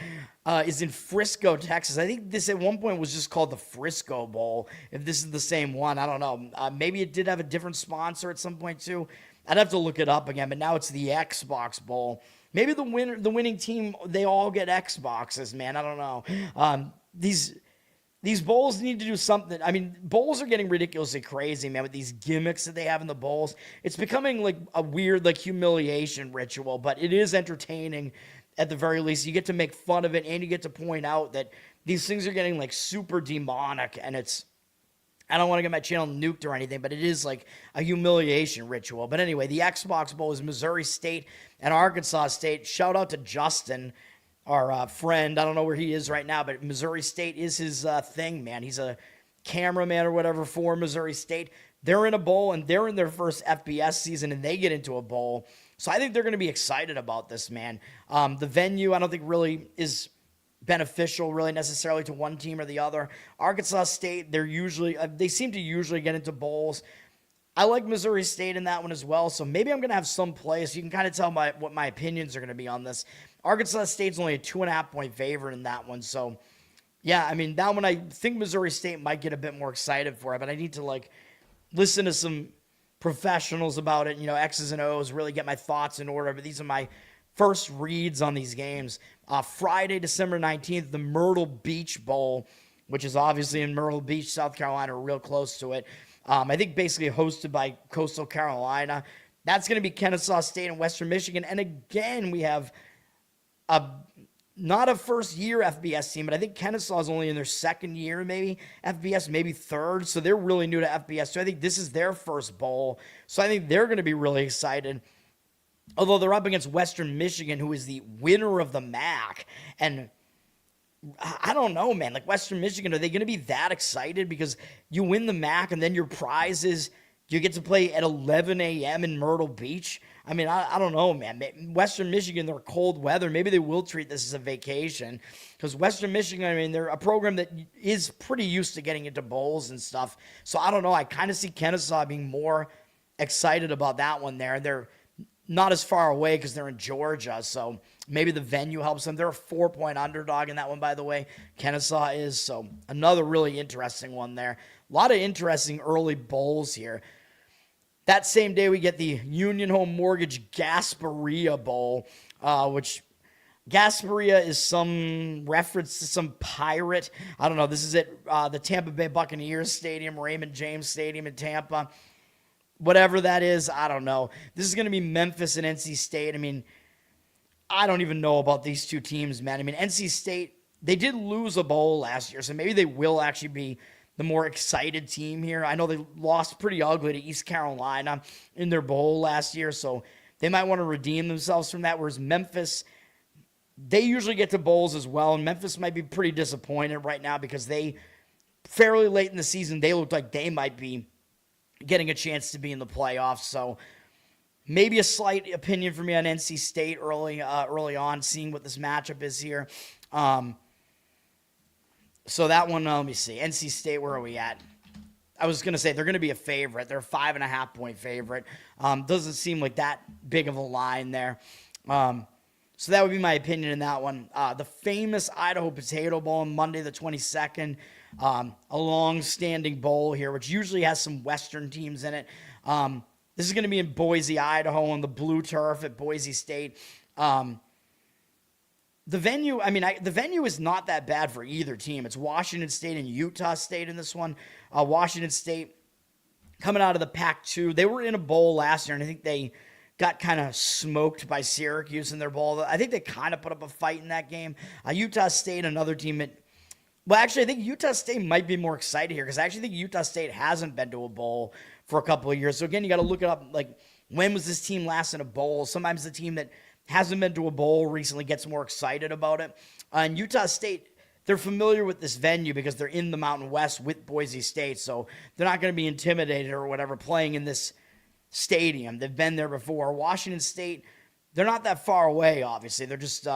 is in Frisco, Texas. I think this at one point was just called the Frisco Bowl. If this is the same one, I don't know. Maybe it did have a different sponsor at some point too. I'd have to look it up again, but now it's the Xbox Bowl. Maybe the winning team, they all get Xboxes, man. I don't know. These bowls need to do something. I mean, bowls are getting ridiculously crazy, man, with these gimmicks that they have in the bowls. It's becoming like a weird, like, humiliation ritual, but it is entertaining at the very least. You get to make fun of it, and you get to point out that these things are getting, like, super demonic, and I don't want to get my channel nuked or anything, but it is like a humiliation ritual. But anyway, the Xbox Bowl is Missouri State and Arkansas State. Shout out to Justin, our friend. I don't know where he is right now, but Missouri State is his thing, man. He's a cameraman or whatever for Missouri State. They're in a bowl, and they're in their first FBS season, and they get into a bowl. So I think they're going to be excited about this, man. The venue, I don't think really is beneficial really necessarily to one team or the other. Arkansas State, they seem to usually get into bowls. I like Missouri State in that one as well, so maybe I'm going to have some play, so you can kind of tell what my opinions are going to be on this. Arkansas State's only a 2.5-point favorite in that one, so yeah, I mean, that one I think Missouri State might get a bit more excited for it, but I need to, like, listen to some professionals about it, X's and O's, really get my thoughts in order, but these are my first reads on these games. Friday, December 19th, the Myrtle Beach Bowl, which is obviously in Myrtle Beach, South Carolina, real close to it. I think basically hosted by Coastal Carolina. That's going to be Kennesaw State and Western Michigan. And again, we have not a first-year FBS team, but I think Kennesaw is only in their second year, maybe. FBS, maybe third. So they're really new to FBS. So I think this is their first bowl. So I think they're going to be really excited. Although they're up against Western Michigan, who is the winner of the MAC. And I don't know, man. Like, Western Michigan, are they going to be that excited? Because you win the MAC, and then your prize is you get to play at 11 a.m. in Myrtle Beach. I mean, I don't know, man. Western Michigan, they're cold weather. Maybe they will treat this as a vacation. Because Western Michigan, I mean, they're a program that is pretty used to getting into bowls and stuff. So I don't know. I kind of see Kennesaw being more excited about that one there. They're not as far away because they're in Georgia, so maybe the venue helps them. They're a 4-point underdog in that one, by the way. Kennesaw is, so another really interesting one there. A lot of interesting early bowls here. That same day, we get the Union Home Mortgage Gasparilla Bowl, which Gasparilla is some reference to some pirate. I don't know. This is at the Tampa Bay Buccaneers Stadium, Raymond James Stadium in Tampa. Whatever that is, I don't know. This is going to be Memphis and NC State. I mean, I don't even know about these two teams, man. I mean, NC State, they did lose a bowl last year, so maybe they will actually be the more excited team here. I know they lost pretty ugly to East Carolina in their bowl last year, so they might want to redeem themselves from that, whereas Memphis, they usually get to bowls as well, and Memphis might be pretty disappointed right now because they, fairly late in the season, they looked like they might be getting a chance to be in the playoffs. So maybe a slight opinion for me on NC State early on, seeing what this matchup is here. So that one, let me see. NC State, where are we at? I was going to say they're going to be a favorite. They're a 5.5-point favorite. Doesn't seem like that big of a line there. So that would be my opinion in that one. The famous Idaho Potato Bowl on Monday the 22nd. A long-standing bowl here, which usually has some Western teams in it. This is going to be in Boise, Idaho, on the blue turf at Boise State. The venue, I mean, the venue is not that bad for either team. It's Washington State and Utah State in this one. Washington State coming out of the Pac-2. They were in a bowl last year, and I think they got kind of smoked by Syracuse in their bowl. I think they kind of put up a fight in that game. Utah State, another team that, well, actually, I think Utah State might be more excited here because I actually think Utah State hasn't been to a bowl for a couple of years. So, again, you got to look it up, like, when was this team last in a bowl? Sometimes the team that hasn't been to a bowl recently gets more excited about it. And Utah State, they're familiar with this venue because they're in the Mountain West with Boise State, so they're not going to be intimidated or whatever playing in this stadium. They've been there before. Washington State, they're not that far away, obviously. They're just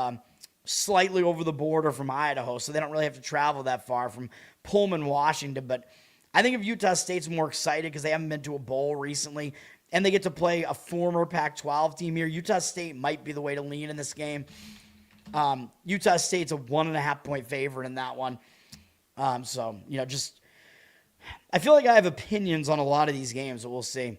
slightly over the border from Idaho, so they don't really have to travel that far from Pullman, Washington. But I think if Utah State's more excited because they haven't been to a bowl recently, and they get to play a former Pac-12 team here, Utah State might be the way to lean in this game. Utah State's a 1.5-point favorite in that one. So, just I feel like I have opinions on a lot of these games, but we'll see.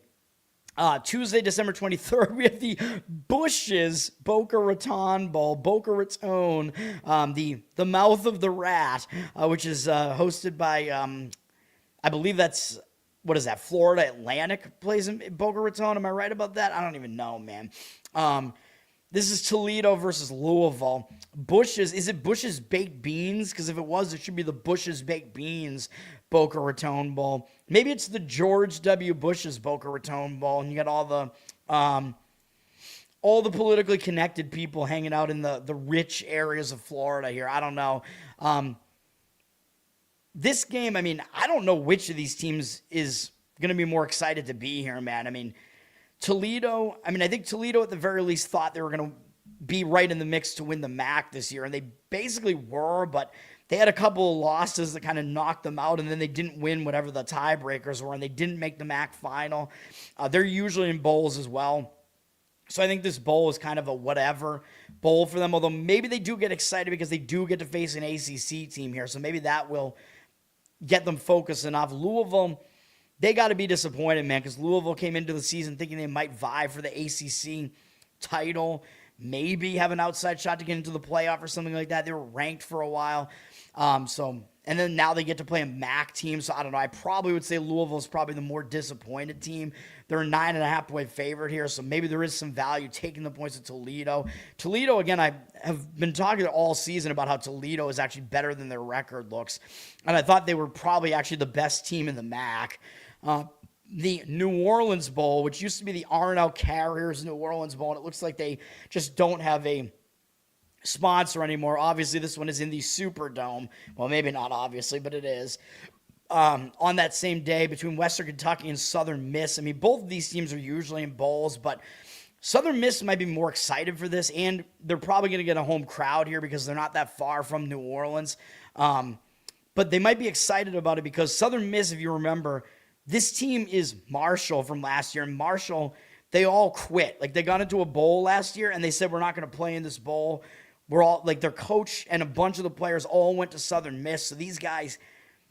Tuesday, December 23rd, we have the Bush's Boca Raton Bowl, Boca Raton, the Mouth of the Rat, which is hosted by, I believe that's, what is that, Florida Atlantic plays in Boca Raton. Am I right about that? I don't even know, man. This is Toledo versus Louisville. Is it Bush's Baked Beans? Because if it was, it should be the Bush's Baked Beans Boca Raton Bowl. Maybe it's the George W. Bush's Boca Raton Bowl, and you got all the politically connected people hanging out in the rich areas of Florida here. I don't know. This game, I mean, I don't know which of these teams is going to be more excited to be here, man. I mean, Toledo, I think Toledo at the very least thought they were going to be right in the mix to win the MAC this year, and they basically were, but they had a couple of losses that kind of knocked them out, and then they didn't win whatever the tiebreakers were, and they didn't make the MAC final. They're usually in bowls as well. So I think this bowl is kind of a whatever bowl for them, although maybe they do get excited because they do get to face an ACC team here, so maybe that will get them focused enough. Louisville, they got to be disappointed, man, because Louisville came into the season thinking they might vie for the ACC title, maybe have an outside shot to get into the playoff or something like that. They were ranked for a while. And then now they get to play a MAC team. So I don't know. I probably would say Louisville is probably the more disappointed team. They're a 9.5-point favorite here. So maybe there is some value taking the points at Toledo. Toledo, again, I have been talking all season about how Toledo is actually better than their record looks. And I thought they were probably actually the best team in the MAC. The New Orleans Bowl, which used to be the R&L Carriers New Orleans Bowl, and it looks like they just don't have a sponsor anymore. Obviously, this one is in the Superdome. Well, maybe not obviously, but it is. On that same day between Western Kentucky and Southern Miss. I mean, both of these teams are usually in bowls, but Southern Miss might be more excited for this, and they're probably going to get a home crowd here because they're not that far from New Orleans. But they might be excited about it because Southern Miss, if you remember, this team is Marshall from last year, and Marshall, they all quit. Like, they got into a bowl last year, and they said, we're not going to play in this bowl. We're all, like, their coach and a bunch of the players all went to Southern Miss. So these guys,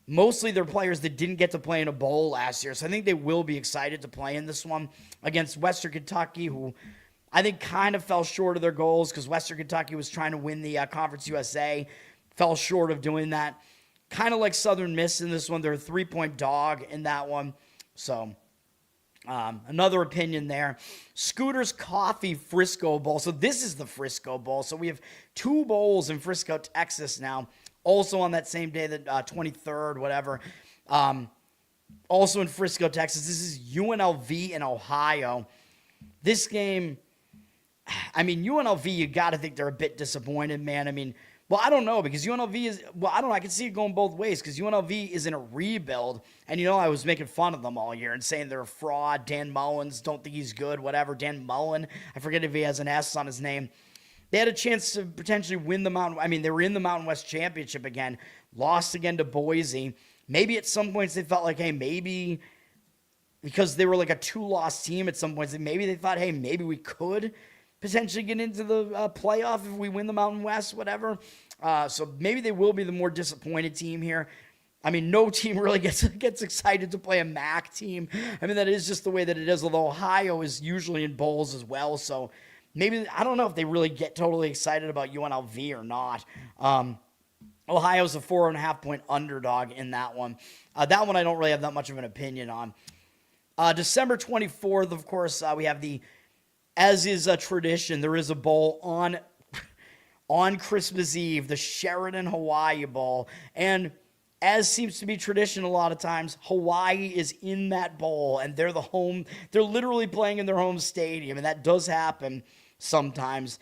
mostly they're players that didn't get to play in a bowl last year. So I think they will be excited to play in this one against Western Kentucky, who I think kind of fell short of their goals because Western Kentucky was trying to win the Conference USA, fell short of doing that. Kind of like Southern Miss in this one. They're a 3-point dog in that one. So another opinion there. Scooter's Coffee Frisco Bowl. So this is the Frisco Bowl. So we have 2 bowls in Frisco, Texas now. Also on that same day, the 23rd, whatever. Also in Frisco, Texas. This is UNLV in Ohio. This game, I mean, UNLV, you got to think they're a bit disappointed, man. I mean, well, I don't know because UNLV is, well, I don't know. I can see it going both ways because UNLV is in a rebuild. And, you know, I was making fun of them all year and saying they're a fraud. Dan Mullins, don't think he's good, whatever. Dan Mullen, I forget if he has an S on his name. They had a chance to potentially win the Mountain. I mean, they were in the Mountain West Championship again, lost again to Boise. Maybe at some points they felt like, hey, maybe because they were like a 2-loss team at some points, maybe they thought, hey, maybe we could potentially get into the playoff if we win the Mountain West, whatever. So maybe they will be the more disappointed team here. I mean, no team really gets excited to play a MAC team. I mean, that is just the way that it is, although Ohio is usually in bowls as well. So maybe, I don't know if they really get totally excited about UNLV or not. Ohio's a 4.5-point underdog in that one. That one I don't really have that much of an opinion on. December 24th, of course, we have the, as is a tradition, there is a bowl on Christmas Eve, the Sheridan Hawaii Bowl. And as seems to be tradition a lot of times, Hawaii is in that bowl, and they're literally playing in their home stadium, and that does happen sometimes.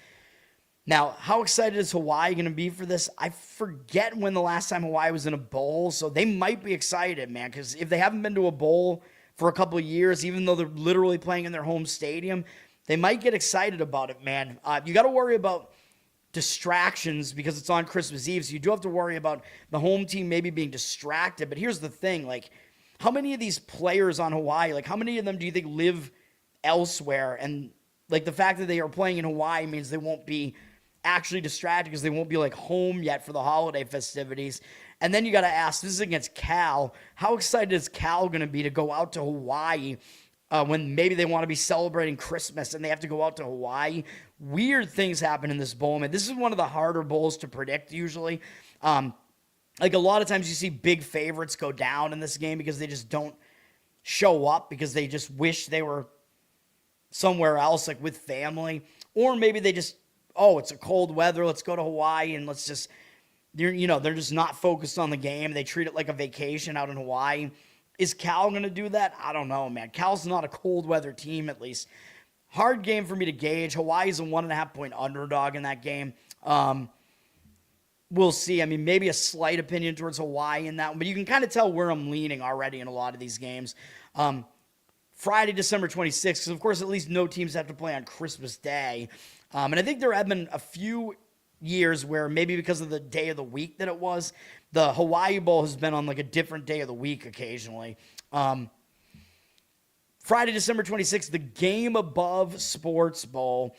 Now, how excited is Hawaii going to be for this? I forget when the last time Hawaii was in a bowl, so they might be excited, man, because if they haven't been to a bowl for a couple of years, even though they're literally playing in their home stadium, they might get excited about it, man. You got to worry about distractions because it's on Christmas Eve, so you do have to worry about the home team maybe being distracted. But here's the thing, like, how many of these players on Hawaii, like, how many of them do you think live elsewhere? And, like, the fact that they are playing in Hawaii means they won't be actually distracted because they won't be, like, home yet for the holiday festivities. And then you got to ask, this is against Cal, how excited is Cal going to be to go out to Hawaii when maybe they want to be celebrating Christmas and they have to go out to Hawaii? Weird things happen in this bowl, man. This is one of the harder bowls to predict usually. Like, a lot of times you see big favorites go down in this game because they just don't show up because they just wish they were somewhere else, like with family. Or maybe they just, oh, it's a cold weather, let's go to Hawaii and let's just, they're just not focused on the game. They treat it like a vacation out in Hawaii. Is Cal going to do that? I don't know, man. Cal's not a cold weather team, at least. Hard game for me to gauge. Hawaii's a 1.5-point underdog in that game. We'll see. I mean, maybe a slight opinion towards Hawaii in that one, but you can kind of tell where I'm leaning already in a lot of these games. Friday, December 26th, because, of course, at least no teams have to play on Christmas Day. And I think there have been a few years where maybe because of the day of the week that it was, the Hawaii Bowl has been on like a different day of the week occasionally. Friday, December 26th, the Game Above Sports Bowl,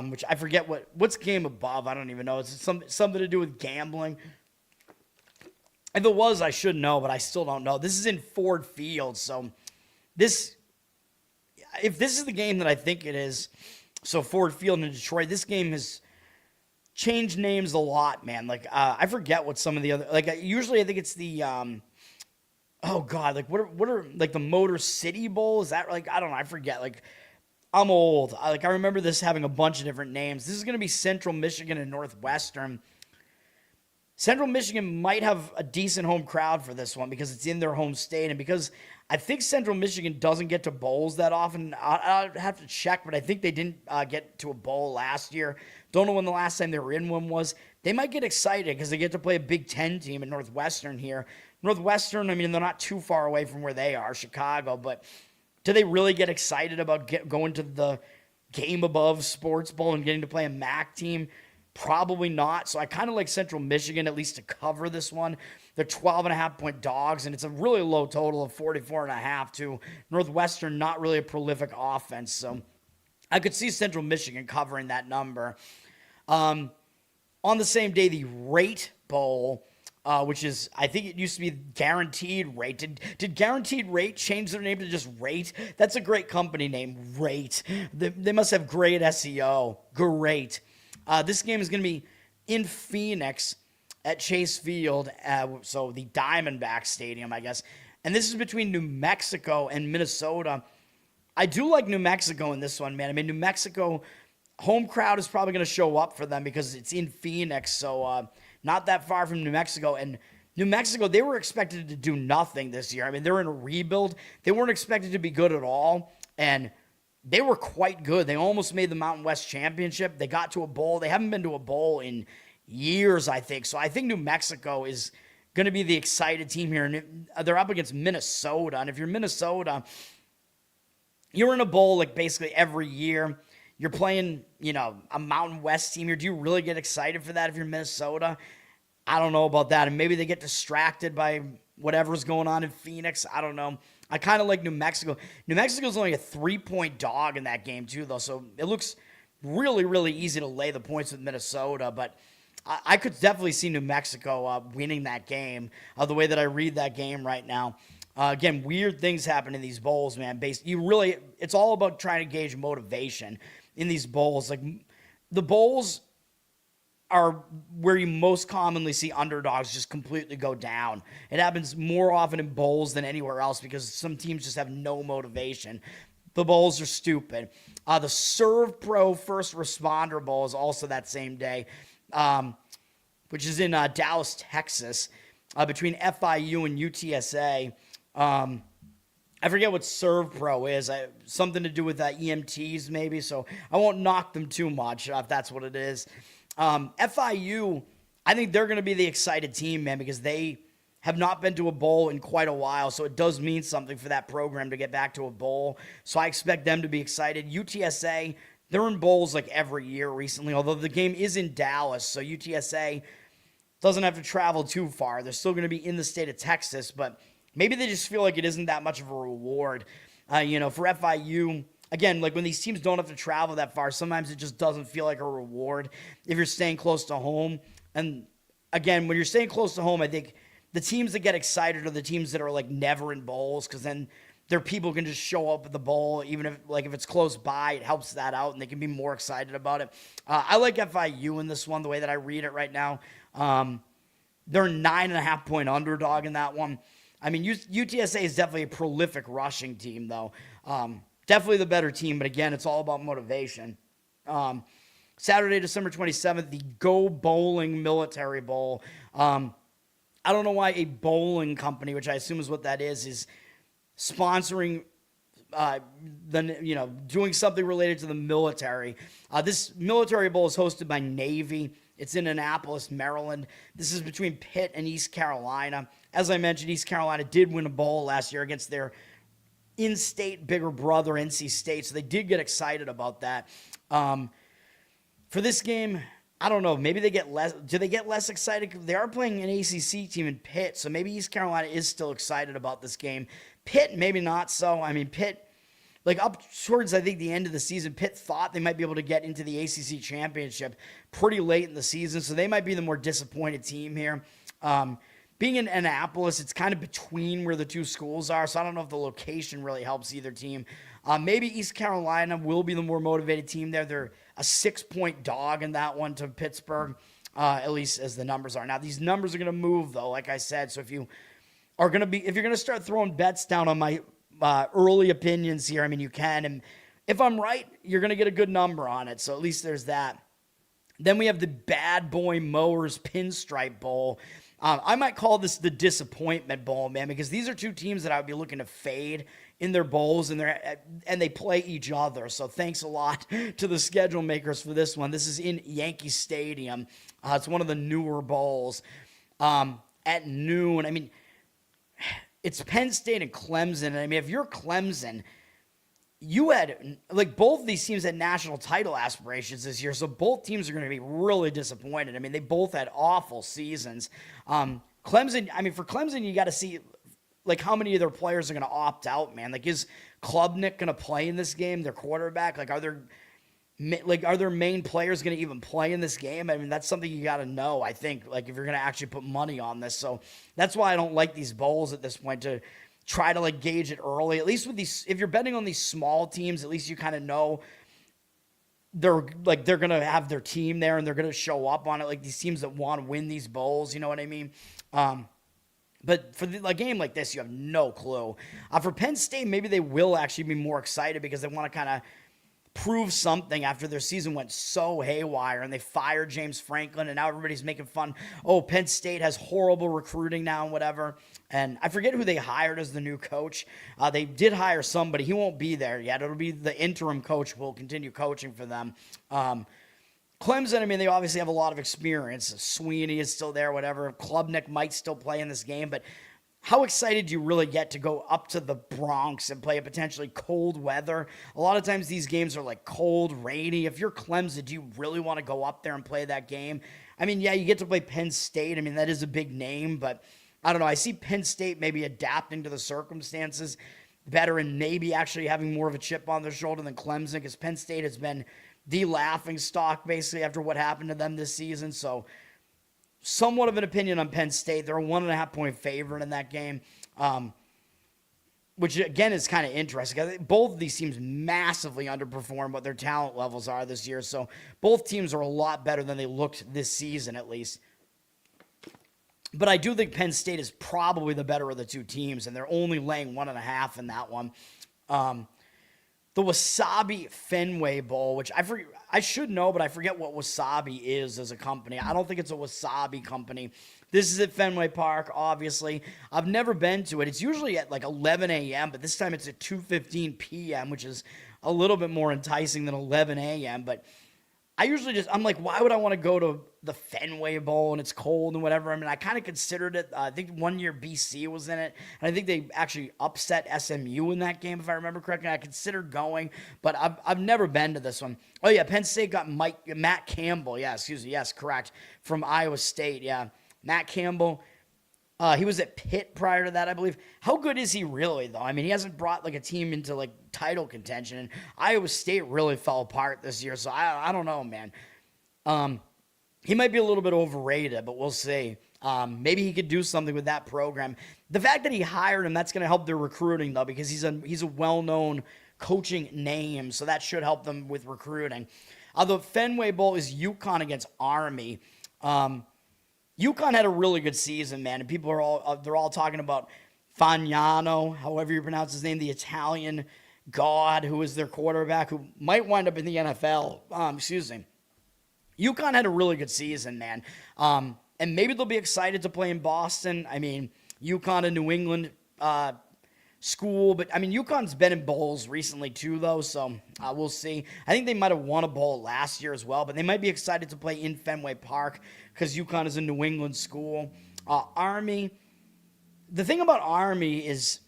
which I forget what's Game Above. I don't even know. It's something to do with gambling. If it was, I should know, but I still don't know. This is in Ford Field, so if this is the game that I think it is, so Ford Field in Detroit, this game has changed names a lot, man. Like, I forget what some of the other, like, usually I think it's the, oh God, like what are like the Motor City Bowl? Is that like, I don't know, I forget. Like, I'm old. I remember this having a bunch of different names. This is going to be Central Michigan and Northwestern. Central Michigan might have a decent home crowd for this one because it's in their home state, and because I think Central Michigan doesn't get to bowls that often. I'd have to check, but I think they didn't get to a bowl last year. Don't know when the last time they were in one was. They might get excited because they get to play a Big Ten team at Northwestern here. Northwestern, I mean, they're not too far away from where they are, Chicago, but do they really get excited about going to the Game Above Sports Bowl and getting to play a MAC team? Probably not. So I kind of like Central Michigan at least to cover this one. They're 12.5-point dogs, and it's a really low total of 44.5 too. Northwestern, not really a prolific offense. So I could see Central Michigan covering that number. On the same day, the Rate Bowl, which is, I think it used to be Guaranteed Rate. Did Guaranteed Rate change their name to just Rate? That's a great company name, Rate. They must have great SEO. Great. This game is going to be in Phoenix at Chase Field, so the Diamondback Stadium, I guess. And this is between New Mexico and Minnesota. I do like New Mexico in this one, man. I mean, New Mexico, home crowd is probably going to show up for them because it's in Phoenix, so not that far from New Mexico. And New Mexico, they were expected to do nothing this year. I mean, they're in a rebuild. They weren't expected to be good at all, and they were quite good. They almost made the Mountain West Championship. They got to a bowl. They haven't been to a bowl in years, I think. So I think New Mexico is going to be the excited team here. And they're up against Minnesota. And if you're Minnesota, you're in a bowl like basically every year. You're playing, a Mountain West team here. Do you really get excited for that if you're Minnesota? I don't know about that. And maybe they get distracted by whatever's going on in Phoenix. I don't know. I kind of like New Mexico. New Mexico's only a 3-point dog in that game, too, though. So it looks really, really easy to lay the points with Minnesota. But I could definitely see New Mexico winning that game the way that I read that game right now. Again, weird things happen in these bowls, man. It's all about trying to gauge motivation in these bowls. Like, the bowls are where you most commonly see underdogs just completely go down. It happens more often in bowls than anywhere else because some teams just have no motivation. The bowls are stupid. The Serve Pro First Responder Bowl is also that same day, which is in Dallas, Texas, between FIU and UTSA. I forget what Serve Pro is. Something to do with EMTs maybe, so I won't knock them too much if that's what it is. FIU, I think they're going to be the excited team, man, because they have not been to a bowl in quite a while, so it does mean something for that program to get back to a bowl. So I expect them to be excited. UTSA, they're in bowls like every year recently, although the game is in Dallas, so UTSA doesn't have to travel too far. They're still going to be in the state of Texas, but maybe they just feel like it isn't that much of a reward. For FIU, again, like when these teams don't have to travel that far, sometimes it just doesn't feel like a reward if you're staying close to home. And again, when you're staying close to home, I think the teams that get excited are the teams that are like never in bowls, because then their people can just show up at the bowl, even if it's close by, it helps that out and they can be more excited about it. I like FIU in this one, the way that I read it right now. They're a 9.5-point underdog in that one. I mean, UTSA is definitely a prolific rushing team, though. Definitely the better team, but again, it's all about motivation. Saturday, December 27th, the Go Bowling Military Bowl. I don't know why a bowling company, which I assume is what that is sponsoring, doing something related to the military. This military bowl is hosted by Navy. It's in Annapolis, Maryland. This is between Pitt and East Carolina. As I mentioned, East Carolina did win a bowl last year against their in-state bigger brother, NC State, so they did get excited about that. For this game, I don't know. Maybe they get less. Do they get less excited? They are playing an ACC team in Pitt, so maybe East Carolina is still excited about this game. Pitt, maybe not so. I mean, Pitt, like up towards, I think, the end of the season, Pitt thought they might be able to get into the ACC championship pretty late in the season, so they might be the more disappointed team here. Being in Annapolis, it's kind of between where the two schools are, so I don't know if the location really helps either team. Maybe East Carolina will be the more motivated team there. They're a 6-point dog in that one to Pittsburgh, at least as the numbers are. Now, these numbers are going to move, though, like I said, so if you're going to start throwing bets down on my early opinions here, I mean, you can, and if I'm right, you're going to get a good number on it, so at least there's that. Then we have the Bad Boy Mowers Pinstripe Bowl. I might call this the Disappointment Bowl, man, because these are two teams that I would be looking to fade in their bowls, and they play each other. So thanks a lot to the schedule makers for this one. This is in Yankee Stadium. It's one of the newer bowls at noon. I mean, it's Penn State and Clemson. I mean, if you're Clemson, you had, like, both of these teams had national title aspirations this year, so both teams are going to be really disappointed. I mean, they both had awful seasons. Clemson, I mean, for Clemson, you got to see, like, how many of their players are going to opt out, man. Like, is Klubnik going to play in this game, their quarterback? Like, are their main players going to even play in this game? I mean, that's something you got to know, I think, like, if you're going to actually put money on this. So that's why I don't like these bowls at this point, to try to, like, gauge it early. At least with these, if you're betting on these small teams, at least you kind of know they're going to have their team there and they're going to show up on it, like these teams that want to win these bowls, you know what I mean? But for a game like this, you have no clue. For Penn State, maybe they will actually be more excited because they want to kind of prove something after their season went so haywire and they fired James Franklin and now everybody's making fun. Oh, Penn State has horrible recruiting now and whatever. And I forget who they hired as the new coach. They did hire somebody. He won't be there yet. It'll be the interim coach who will continue coaching for them. Clemson, I mean, they obviously have a lot of experience. Sweeney is still there, whatever. Klubnik might still play in this game, but how excited do you really get to go up to the Bronx and play a potentially cold weather? A lot of times these games are like cold, rainy. If you're Clemson, do you really want to go up there and play that game? I mean, yeah, you get to play Penn State. I mean, that is a big name, but I don't know. I see Penn State maybe adapting to the circumstances better and maybe actually having more of a chip on their shoulder than Clemson, because Penn State has been the laughing stock basically after what happened to them this season. So somewhat of an opinion on Penn State. They're a 1.5 point favorite in that game, which again is kind of interesting. Both of these teams massively underperform what their talent levels are this year. So both teams are a lot better than they looked this season, at least. But I do think Penn State is probably the better of the two teams, and they're only laying 1.5 in that one. The Wasabi Fenway Bowl, which I should know, but I forget what Wasabi is as a company. I don't think it's a wasabi company. This is at Fenway Park, obviously. I've never been to it. It's usually at like 11 a.m., but this time it's at 2:15 p.m., which is a little bit more enticing than 11 a.m., but I'm like, why would I want to go to the Fenway Bowl and it's cold and whatever? I mean, I kind of considered it. I think one year BC was in it, and I think they actually upset SMU in that game, if I remember correctly. I considered going, but I've never been to this one. Oh, yeah, Penn State got Matt Campbell. Yeah, excuse me. Yes, correct. From Iowa State, yeah. Matt Campbell. He was at Pitt prior to that, I believe. How good is he really, though? I mean, he hasn't brought like a team into like title contention, and Iowa State really fell apart this year, so I don't know, man. He might be a little bit overrated, but we'll see. Maybe he could do something with that program. The fact that he hired him, that's going to help their recruiting, though, because he's a well-known coaching name, so that should help them with recruiting. The Fenway Bowl is UConn against Army. UConn had a really good season, man, and people are they're all talking about Fagnano, however you pronounce his name, the Italian god who is their quarterback, who might wind up in the NFL. UConn had a really good season, man, and maybe they'll be excited to play in Boston. I mean, UConn, a New England school, but I mean, UConn's been in bowls recently too, though, so we'll see. I think they might have won a bowl last year as well, but they might be excited to play in Fenway Park because UConn is a New England school. Army, the thing about Army is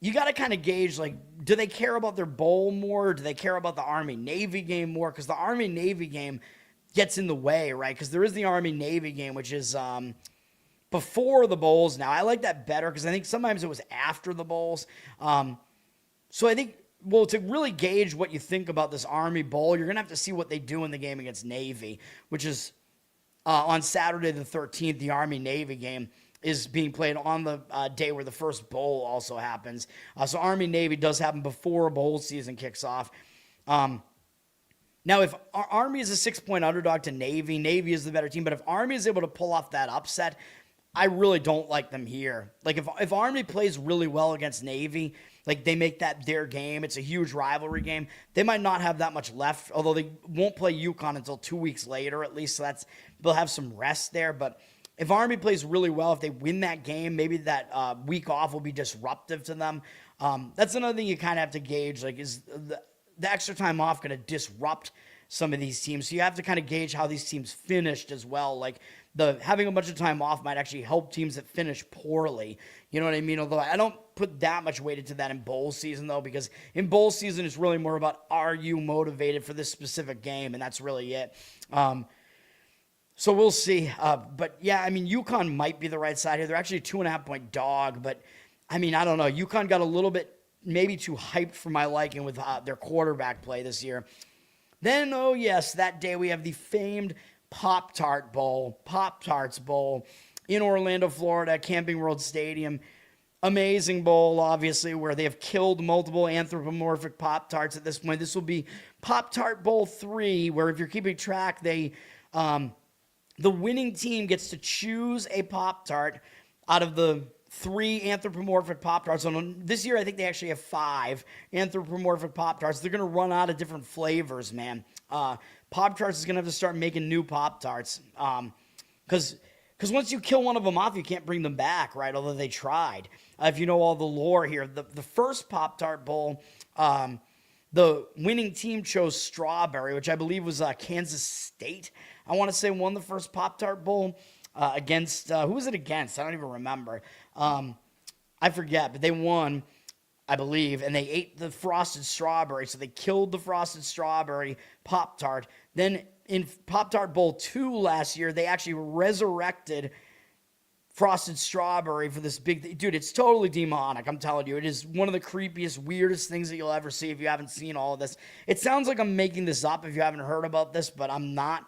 you got to kind of gauge, like, do they care about their bowl more, or do they care about the Army-Navy game more? Because the Army-Navy game gets in the way, right? Because there is the Army-Navy game, which is before the bowls now. I like that better because I think sometimes it was after the bowls. So I think, well, to really gauge what you think about this Army Bowl, you're going to have to see what they do in the game against Navy, which is on Saturday the 13th. The Army-Navy game is being played on the day where the first bowl also happens. So Army-Navy does happen before bowl season kicks off. Now, if Army is a 6-point underdog to Navy, Navy is the better team. But if Army is able to pull off that upset, I really don't like them here. Like, if Army plays really well against Navy, like they make that their game, it's a huge rivalry game, they might not have that much left, although they won't play UConn until 2 weeks later at least, so they'll have some rest there. But if Army plays really well, if they win that game, maybe that week off will be disruptive to them. That's another thing you kind of have to gauge, like, is the extra time off going to disrupt some of these teams? So you have to kind of gauge how these teams finished as well. Like, having a bunch of time off might actually help teams that finish poorly. You know what I mean? Although I don't put that much weight into that in bowl season, though, because in bowl season, it's really more about, are you motivated for this specific game? And that's really it. So we'll see. But yeah, I mean, UConn might be the right side here. They're actually a 2.5-point dog, but I mean, I don't know. UConn got a little bit maybe too hyped for my liking with their quarterback play this year. Then, oh yes, that day we have the famed Pop-Tarts Bowl in Orlando, Florida, Camping World Stadium. Amazing bowl, obviously, where they have killed multiple anthropomorphic Pop-Tarts at this point. This will be Pop-Tart Bowl 3, where if you're keeping track, the winning team gets to choose a Pop-Tart out of the 3 anthropomorphic Pop-Tarts. So this year, I think they actually have 5 anthropomorphic Pop-Tarts. They're going to run out of different flavors, man. Pop-Tarts is going to have to start making new Pop-Tarts. Because once you kill one of them off, you can't bring them back, right? Although they tried. If you know all the lore here, the first Pop-Tart Bowl, the winning team chose strawberry, which I believe was Kansas State. I want to say won the first Pop-Tart Bowl against, who was it against? I don't even remember. I forget, but they won, I believe, and they ate the frosted strawberry, so they killed the frosted strawberry Pop-Tart. Then in Pop-Tart Bowl 2 last year, they actually resurrected frosted strawberry for this big dude, it's totally demonic, I'm telling you. It is one of the creepiest, weirdest things that you'll ever see if you haven't seen all of this. It sounds like I'm making this up if you haven't heard about this, but I'm not.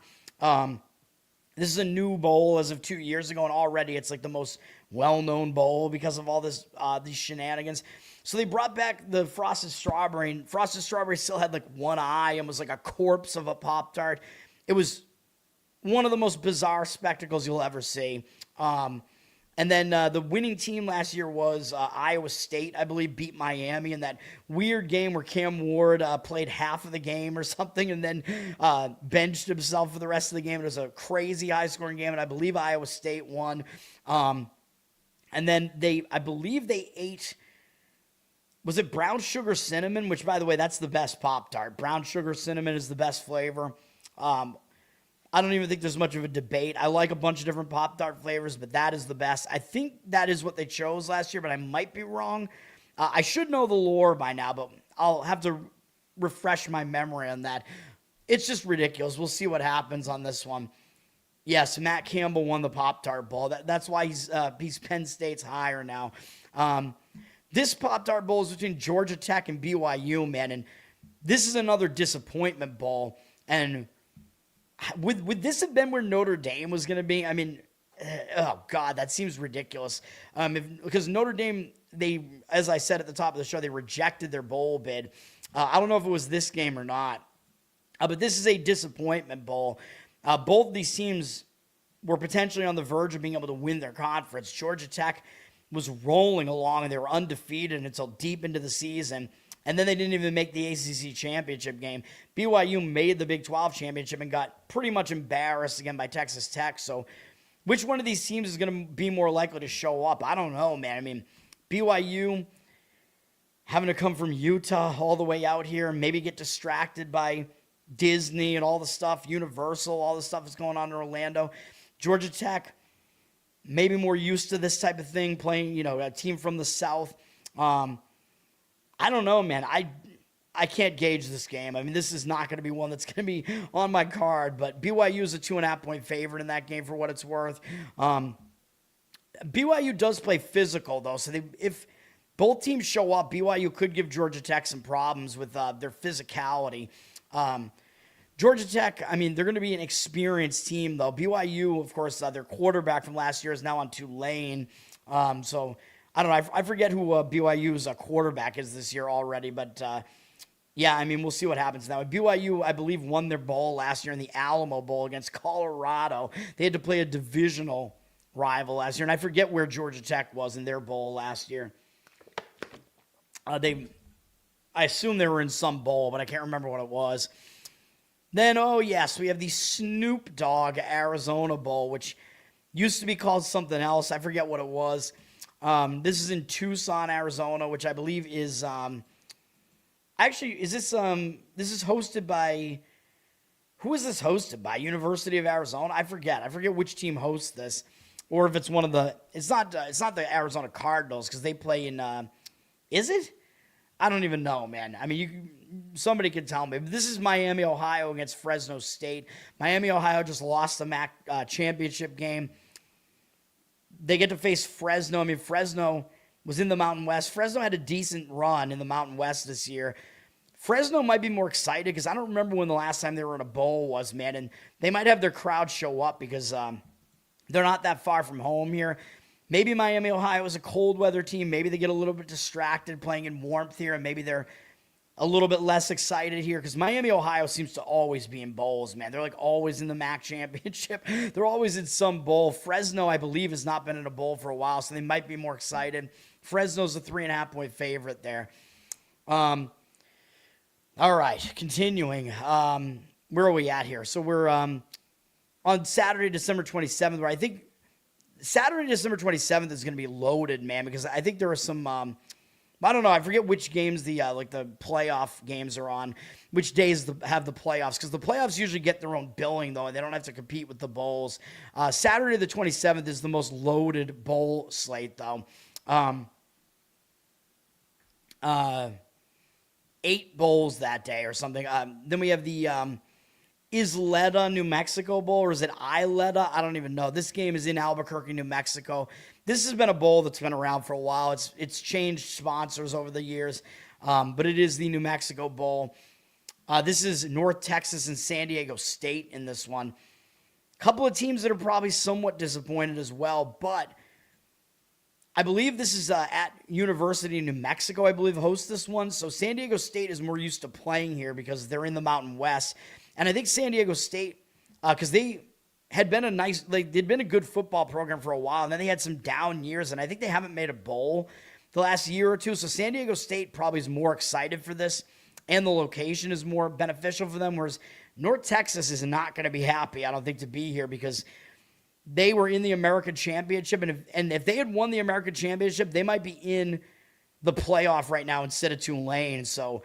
This is a new bowl as of 2 years ago, and already it's like the most well-known bowl because of all this these shenanigans. So they brought back the frosted strawberry, and frosted strawberry still had like one eye and was like a corpse of a Pop-Tart. It was one of the most bizarre spectacles you'll ever see. And then the winning team last year was Iowa State, I believe, beat Miami in that weird game where Cam Ward played half of the game or something and then benched himself for the rest of the game. It was a crazy high-scoring game, and I believe Iowa State won. And then I believe they ate, was it brown sugar cinnamon? Which, by the way, that's the best Pop-Tart. Brown sugar cinnamon is the best flavor. I don't even think there's much of a debate. I like a bunch of different Pop-Tart flavors, but that is the best. I think that is what they chose last year, but I might be wrong. I should know the lore by now, but I'll have to refresh my memory on that. It's just ridiculous. We'll see what happens on this one. Yes, Matt Campbell won the Pop-Tart Bowl. That's why he's Penn State's higher now. This Pop-Tart Bowl is between Georgia Tech and BYU, man, and this is another disappointment bowl. And would this have been where Notre Dame was going to be? I mean, oh, God, that seems ridiculous. Because Notre Dame, as I said at the top of the show, they rejected their bowl bid. I don't know if it was this game or not. But this is a disappointment bowl. Both of these teams were potentially on the verge of being able to win their conference. Georgia Tech was rolling along, and they were undefeated until deep into the season. And then they didn't even make the ACC championship game. BYU made the Big 12 championship and got pretty much embarrassed again by Texas Tech. So which one of these teams is going to be more likely to show up? I don't know, man. I mean, BYU having to come from Utah all the way out here and maybe get distracted by Disney and all the stuff, Universal, all the stuff that's going on in Orlando. Georgia Tech, maybe more used to this type of thing, playing, a team from the South. I don't know, man. I can't gauge this game. I mean, this is not going to be one that's going to be on my card, but BYU is a 2.5-point favorite in that game for what it's worth. BYU does play physical, though, so if both teams show up, BYU could give Georgia Tech some problems with their physicality. Georgia Tech, I mean, they're going to be an experienced team, though. BYU, of course, their quarterback from last year is now on Tulane. So, I don't know. I forget who BYU's quarterback is this year already, but yeah, I mean, we'll see what happens now. BYU, I believe, won their bowl last year in the Alamo Bowl against Colorado. They had to play a divisional rival last year, and I forget where Georgia Tech was in their bowl last year. I assume they were in some bowl, but I can't remember what it was. Then, oh yes, we have the Snoop Dogg Arizona Bowl, which used to be called something else. I forget what it was. This is in Tucson, Arizona, which I believe is actually is this is hosted by, who is this hosted by? University of Arizona? I forget which team hosts this, or if it's one of the. It's not the Arizona Cardinals because they play in. Is it? I don't even know, man. I mean, somebody can tell me. But this is Miami, Ohio against Fresno State. Miami, Ohio just lost the MAC championship game. They get to face Fresno. I mean, Fresno was in the Mountain West. Fresno had a decent run in the Mountain West this year. Fresno might be more excited because I don't remember when the last time they were in a bowl was, man. And they might have their crowd show up because they're not that far from home here. Maybe Miami, Ohio is a cold weather team. Maybe they get a little bit distracted playing in warmth here, and maybe they're a little bit less excited here because Miami, Ohio seems to always be in bowls, man. They're like always in the MAC championship. They're always in some bowl. Fresno, I believe, has not been in a bowl for a while, so they might be more excited. Fresno's a 3.5-point favorite there. All right, continuing. Where are we at here? So we're on Saturday, December 27th, where I think Saturday, December 27th is going to be loaded, man, because I think there are some, I don't know, I forget which games the playoff games are on, which days have the playoffs, because the playoffs usually get their own billing, though, and they don't have to compete with the bowls. Saturday the 27th is the most loaded bowl slate, though. 8 bowls that day or something. Then we have the Isleta, New Mexico Bowl, or is it Ileta? I don't even know. This game is in Albuquerque, New Mexico. This has been a bowl that's been around for a while. It's changed sponsors over the years, but it is the New Mexico Bowl. This is North Texas and San Diego State in this one. A couple of teams that are probably somewhat disappointed as well, but I believe this is at University of New Mexico, I believe, hosts this one. So San Diego State is more used to playing here because they're in the Mountain West. And I think San Diego State, because they had been they'd been a good football program for a while, and then they had some down years, and I think they haven't made a bowl the last year or two. So San Diego State probably is more excited for this, and the location is more beneficial for them, whereas North Texas is not going to be happy, I don't think, to be here because they were in the American Championship, and if they had won the American Championship, they might be in the playoff right now instead of Tulane. So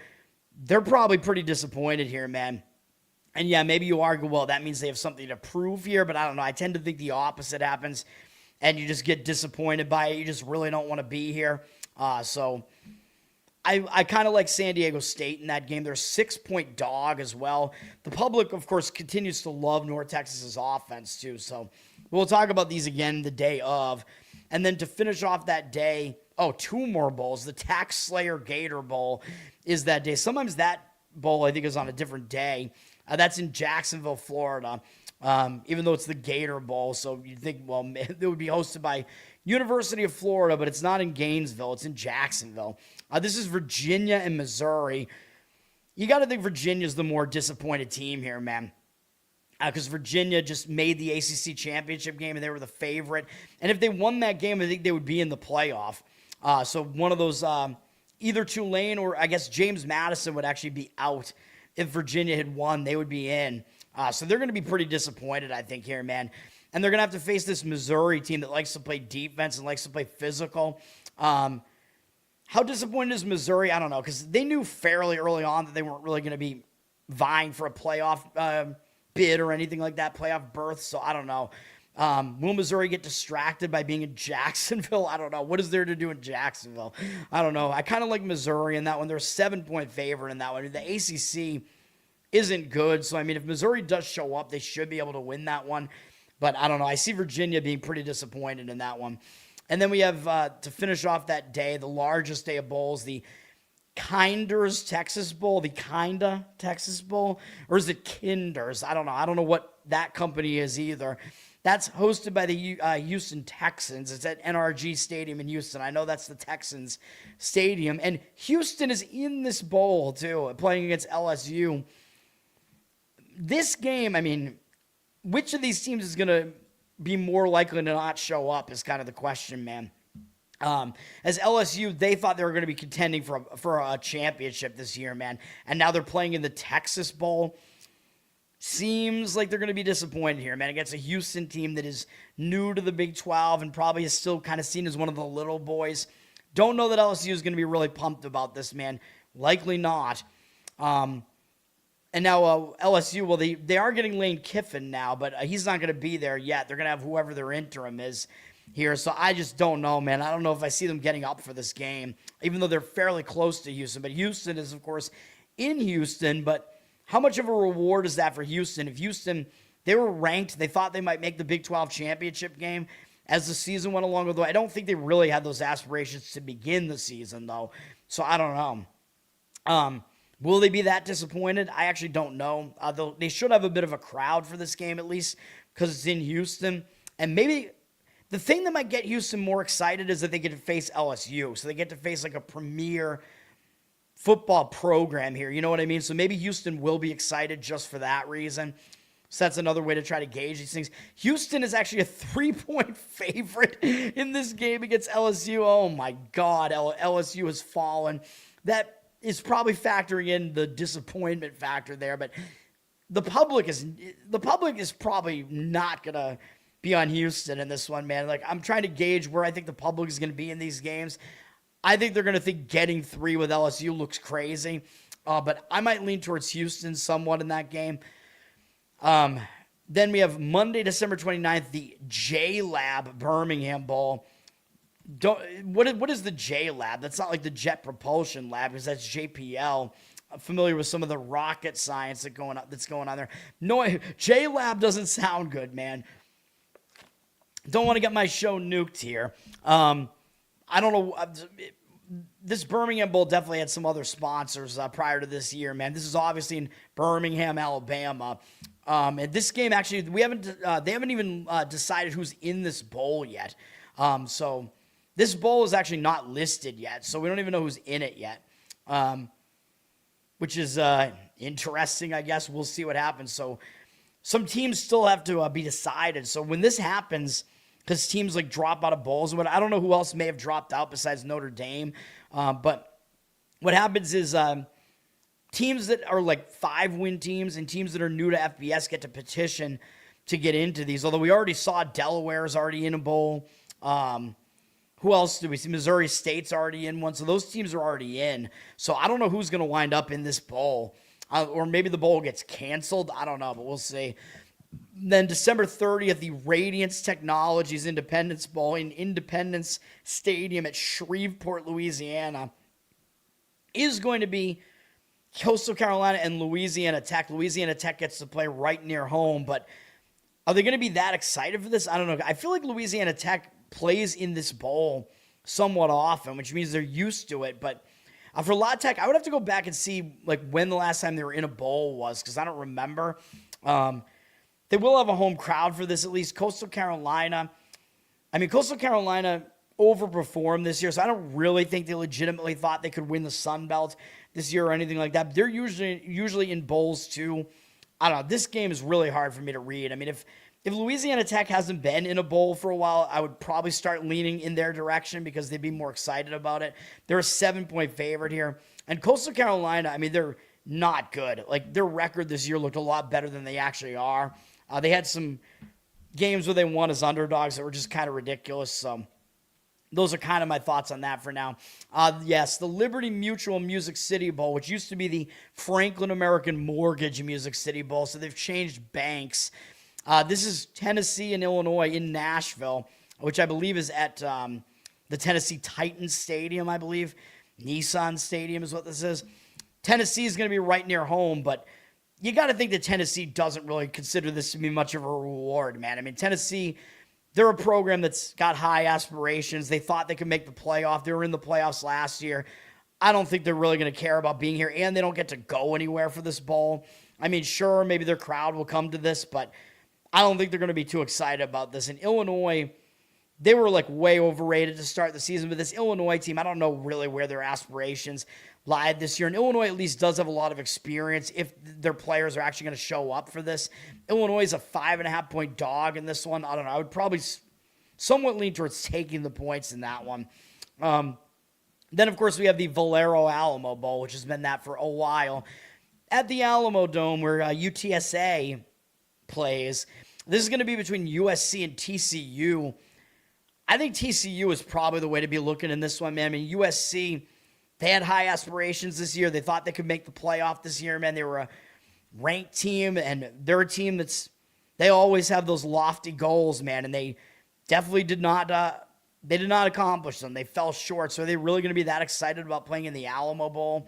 they're probably pretty disappointed here, man. And yeah, maybe you argue, well, that means they have something to prove here, but I don't know. I tend to think the opposite happens, and you just get disappointed by it. You just really don't want to be here. So I kind of like San Diego State in that game. They're a 6-point dog as well. The public, of course, continues to love North Texas's offense too. So we'll talk about these again the day of. And then to finish off that day, 2 more bowls. The Tax Slayer Gator Bowl is that day. Sometimes that bowl, I think, is on a different day. That's in Jacksonville, Florida, even though it's the Gator Bowl. So you'd think, well, it would be hosted by University of Florida, but it's not in Gainesville. It's in Jacksonville. This is Virginia and Missouri. You got to think Virginia's the more disappointed team here, man, because Virginia just made the ACC championship game, and they were the favorite. And if they won that game, I think they would be in the playoff. So one of those, either Tulane or I guess James Madison would actually be out. If Virginia had won, they would be in. So they're going to be pretty disappointed, I think, here, man. And they're going to have to face this Missouri team that likes to play defense and likes to play physical. How disappointed is Missouri? I don't know, because they knew fairly early on that they weren't really going to be vying for a playoff bid or anything like that, playoff berth. So I don't know. Will Missouri get distracted by being in Jacksonville? I don't know. What is there to do in Jacksonville? I don't know. I kind of like Missouri in that one. They're a 7-point favorite in that one. The ACC isn't good. So, I mean, if Missouri does show up, they should be able to win that one. But I don't know. I see Virginia being pretty disappointed in that one. And then we have, to finish off that day, the largest day of bowls, the Kinder's Texas Bowl, the Kinda Texas Bowl, or is it Kinder's? I don't know. I don't know what that company is either. That's hosted by the Houston Texans. It's at NRG Stadium in Houston. I know that's the Texans stadium. And Houston is in this bowl, too, playing against LSU. This game, I mean, which of these teams is going to be more likely to not show up is kind of the question, man. As LSU, they thought they were going to be contending for a championship this year, man. And now they're playing in the Texas Bowl. Seems like they're going to be disappointed here, man, against a Houston team that is new to the Big 12 and probably is still kind of seen as one of the little boys. Don't know that LSU is going to be really pumped about this, man. Likely not. And now LSU, well, they are getting Lane Kiffin now, but he's not going to be there yet. They're going to have whoever their interim is here. So I just don't know, man. I don't know if I see them getting up for this game, even though they're fairly close to Houston. But Houston is, of course, in Houston, but how much of a reward is that for Houston? If Houston, they were ranked, they thought they might make the Big 12 championship game as the season went along, although I don't think they really had those aspirations to begin the season, though. So I don't know. Will they be that disappointed? I actually don't know. They should have a bit of a crowd for this game, at least, because it's in Houston. And maybe the thing that might get Houston more excited is that they get to face LSU. So they get to face like a premier football program here. You know what I mean? So maybe Houston will be excited just for that reason. So that's another way to try to gauge these things. Houston is actually a 3-point favorite in this game against LSU. Oh my God, LSU has fallen. That is probably factoring in the disappointment factor there, but the public is probably not gonna be on Houston in this one, man. Like, I'm trying to gauge where I think the public is gonna be in these games. I think they're going to think getting 3 with LSU looks crazy, but I might lean towards Houston somewhat in that game. Then we have Monday, December 29th, the J-Lab Birmingham Bowl. What is the J-Lab? That's not like the Jet Propulsion Lab, because that's JPL. I'm familiar with some of the rocket science that's going on there. No, J-Lab doesn't sound good, man. Don't want to get my show nuked here. I don't know. This Birmingham Bowl definitely had some other sponsors prior to this year, man. This is obviously in Birmingham, Alabama. And this game, actually, they haven't even decided who's in this bowl yet. So this bowl is actually not listed yet, so we don't even know who's in it yet, which is interesting, I guess. We'll see what happens. So some teams still have to be decided. So when this happens, because teams like drop out of bowls, but I don't know who else may have dropped out besides Notre Dame. But what happens is teams that are like 5-win teams and teams that are new to FBS get to petition to get into these. Although we already saw Delaware is already in a bowl. Who else do we see? Missouri State's already in one. So those teams are already in. So I don't know who's going to wind up in this bowl. Or maybe the bowl gets canceled. I don't know, but we'll see. Then December 30th, the Radiance Technologies Independence Bowl in Independence Stadium at Shreveport, Louisiana, is going to be Coastal Carolina and Louisiana Tech. Louisiana Tech gets to play right near home, but are they going to be that excited for this? I don't know. I feel like Louisiana Tech plays in this bowl somewhat often, which means they're used to it, but for La Tech, I would have to go back and see like when the last time they were in a bowl was, because I don't remember. They will have a home crowd for this, at least. Coastal Carolina overperformed this year, so I don't really think they legitimately thought they could win the Sun Belt this year or anything like that. But they're usually in bowls too. I don't know. This game is really hard for me to read. I mean, if Louisiana Tech hasn't been in a bowl for a while, I would probably start leaning in their direction because they'd be more excited about it. They're a 7-point favorite here. And Coastal Carolina, I mean, they're not good. Like, their record this year looked a lot better than they actually are. They had some games where they won as underdogs that were just kind of ridiculous. So those are kind of my thoughts on that for now. Yes, the Liberty Mutual Music City Bowl, which used to be the Franklin American Mortgage Music City Bowl. So they've changed banks. This is Tennessee and Illinois in Nashville, which I believe is at the Tennessee Titans Stadium, I believe. Nissan Stadium is what this is. Tennessee is going to be right near home, but you got to think that Tennessee doesn't really consider this to be much of a reward, man. I mean, Tennessee, they're a program that's got high aspirations. They thought they could make the playoff. They were in the playoffs last year. I don't think they're really going to care about being here, and they don't get to go anywhere for this bowl. I mean, sure, maybe their crowd will come to this, but I don't think they're going to be too excited about this. And Illinois, they were like way overrated to start the season, but this Illinois team, I don't know really where their aspirations lied this year. And Illinois at least does have a lot of experience if their players are actually going to show up for this. Illinois is a 5.5-point dog in this one. I don't know. I would probably somewhat lean towards taking the points in that one. Then, of course, we have the Valero Alamo Bowl, which has been that for a while. At the Alamo Dome, where UTSA plays, this is going to be between USC and TCU. I think TCU is probably the way to be looking in this one, man. I mean, USC, they had high aspirations this year. They thought they could make the playoff this year, man. They were a ranked team, and they're a team they always have those lofty goals, man, and they definitely did not accomplish them. They fell short. So are they really going to be that excited about playing in the Alamo Bowl?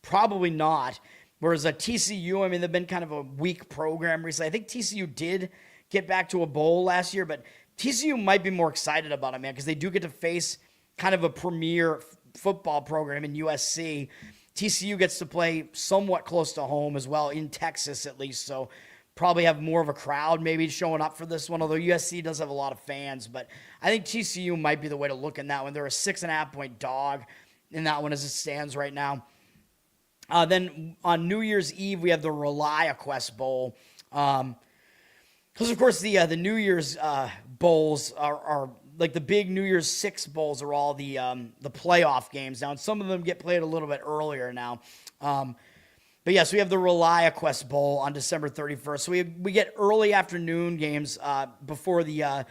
Probably not. Whereas TCU, I mean, they've been kind of a weak program recently. I think TCU did get back to a bowl last year, but TCU might be more excited about it, man, because they do get to face kind of a premier football program in USC. TCU gets to play somewhat close to home as well, in Texas at least, so probably have more of a crowd maybe showing up for this one, although USC does have a lot of fans. But I think TCU might be the way to look in that one. They're a 6.5-point dog in that one as it stands right now. Then on New Year's Eve, we have the ReliaQuest Bowl. Because, of course, the New Year's bowls are like the big New Year's Six bowls are all the playoff games now, and some of them get played a little bit earlier now. But yes, we have the ReliaQuest Bowl on December 31st. So we get early afternoon games before the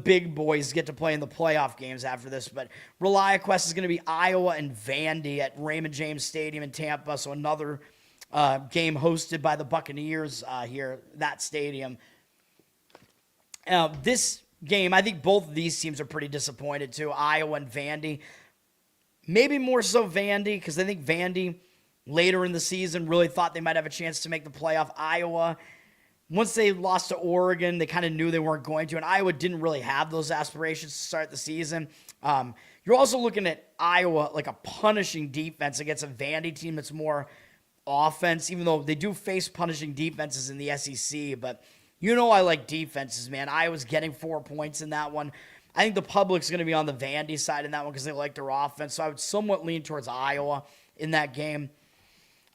big boys get to play in the playoff games after this. But ReliaQuest is going to be Iowa and Vandy at Raymond James Stadium in Tampa. So another game hosted by the Buccaneers here, that stadium. This game, I think both of these teams are pretty disappointed too, Iowa and Vandy. Maybe more so Vandy, because I think Vandy later in the season really thought they might have a chance to make the playoff. Iowa, once they lost to Oregon, they kind of knew they weren't going to, and Iowa didn't really have those aspirations to start the season. You're also looking at Iowa like a punishing defense against a Vandy team that's more offense, even though they do face punishing defenses in the SEC, but you know I like defenses, man. Iowa's getting 4 points in that one. I think the public's going to be on the Vandy side in that one because they like their offense, so I would somewhat lean towards Iowa in that game.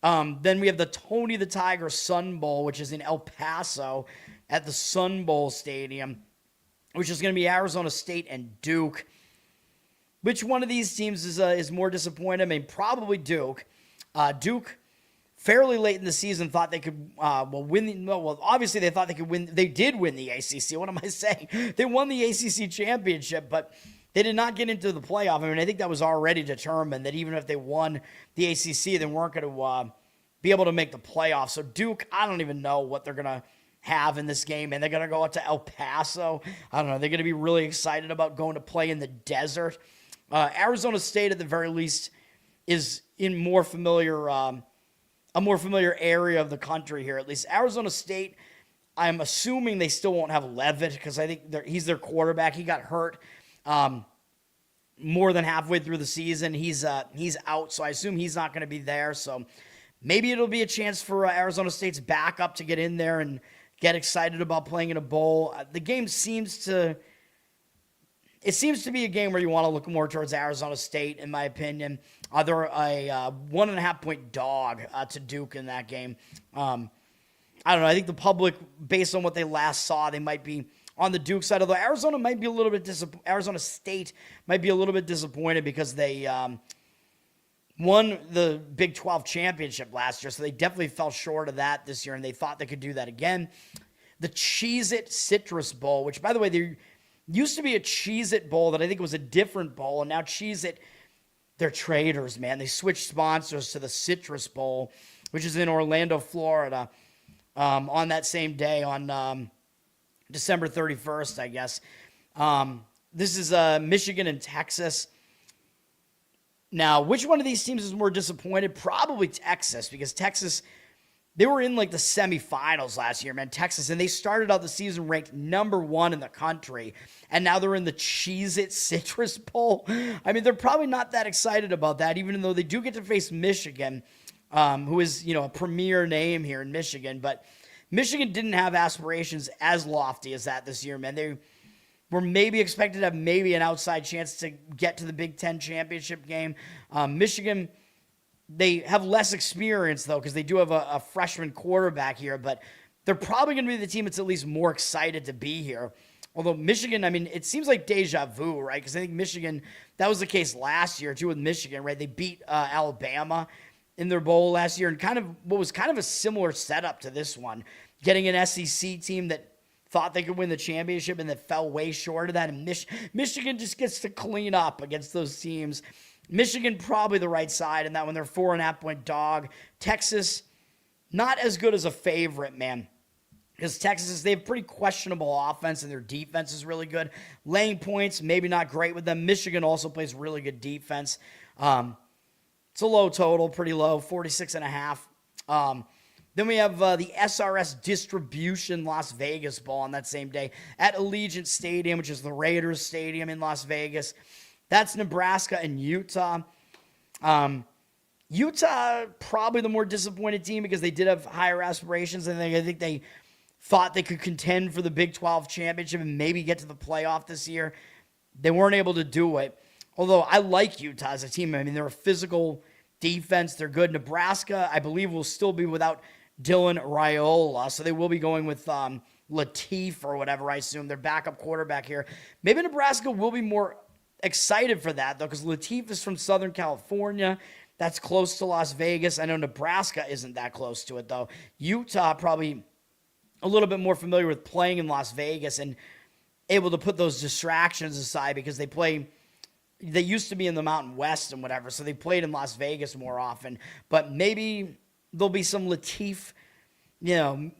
Then we have the Tony the Tiger Sun Bowl, which is in El Paso at the Sun Bowl Stadium, which is going to be Arizona State and Duke. Which one of these teams is more disappointing? I mean, probably Duke. Duke, fairly late in the season, thought they could win. Obviously they thought they could win. They did win the ACC. What am I saying? They won the ACC championship, but they did not get into the playoff. I mean, I think that was already determined that even if they won the ACC, they weren't going to be able to make the playoff. So Duke, I don't even know what they're going to have in this game, and they're going to go out to El Paso. I don't know. They're going to be really excited about going to play in the desert. Arizona State, at the very least, is in a more familiar area of the country here. At least Arizona State, I'm assuming they still won't have Levitt because I think he's their quarterback. He got hurt more than halfway through the season. He's out, so I assume he's not going to be there. So maybe it'll be a chance for Arizona State's backup to get in there and get excited about playing in a bowl. The game seems to be a game where you want to look more towards Arizona State, in my opinion. They're a 1.5-point dog to Duke in that game. I don't know. I think the public, based on what they last saw, they might be on the Duke side. Although Arizona State might be a little bit disappointed because they won the Big 12 championship last year, so they definitely fell short of that this year, and they thought they could do that again. The Cheez-It Citrus Bowl, which, by the way, there used to be a Cheez-It Bowl that I think was a different bowl, and now Cheez-It, they're traitors, man. They switched sponsors to the Citrus Bowl, which is in Orlando, Florida, on that same day, on December 31st, I guess. This is Michigan and Texas. Now, which one of these teams is more disappointed? Probably Texas, because Texas, they were in like the semifinals last year, man, Texas, and they started out the season ranked number 1 in the country, and now they're in the Cheez-It Citrus Bowl. I mean, they're probably not that excited about that, even though they do get to face Michigan, who is, a premier name here in Michigan, but Michigan didn't have aspirations as lofty as that this year, man. They were maybe expected to have maybe an outside chance to get to the Big Ten championship game. Michigan, they have less experience, though, because they do have a freshman quarterback here, but they're probably going to be the team that's at least more excited to be here. Although Michigan, I mean, it seems like deja vu, right? Because I think Michigan, that was the case last year, too, with Michigan, right? They beat Alabama in their bowl last year, and kind of what was kind of a similar setup to this one, getting an SEC team that thought they could win the championship and that fell way short of that. And Michigan just gets to clean up against those teams. Michigan probably the right side in that one. They're 4.5-point dog. Texas, not as good as a favorite, man. Because Texas, they have pretty questionable offense and their defense is really good. Laying points, maybe not great with them. Michigan also plays really good defense. It's a low total, pretty low, 46.5. Then we have the SRS Distribution Las Vegas Bowl on that same day at Allegiant Stadium, which is the Raiders Stadium in Las Vegas. That's Nebraska and Utah. Utah, probably the more disappointed team because they did have higher aspirations. And I think they thought they could contend for the Big 12 championship and maybe get to the playoff this year. They weren't able to do it. Although I like Utah as a team. I mean, they're a physical defense. They're good. Nebraska, I believe, will still be without Dylan Raiola. So they will be going with Latif or whatever, I assume. Their backup quarterback here. Maybe Nebraska will be more excited for that, though, because Latif is from Southern California. That's close to Las Vegas. I know Nebraska isn't that close to it, though. Utah probably a little bit more familiar with playing in Las Vegas and able to put those distractions aside because they used to be in the Mountain West and whatever, so they played in Las Vegas more often. But maybe there'll be some Latif,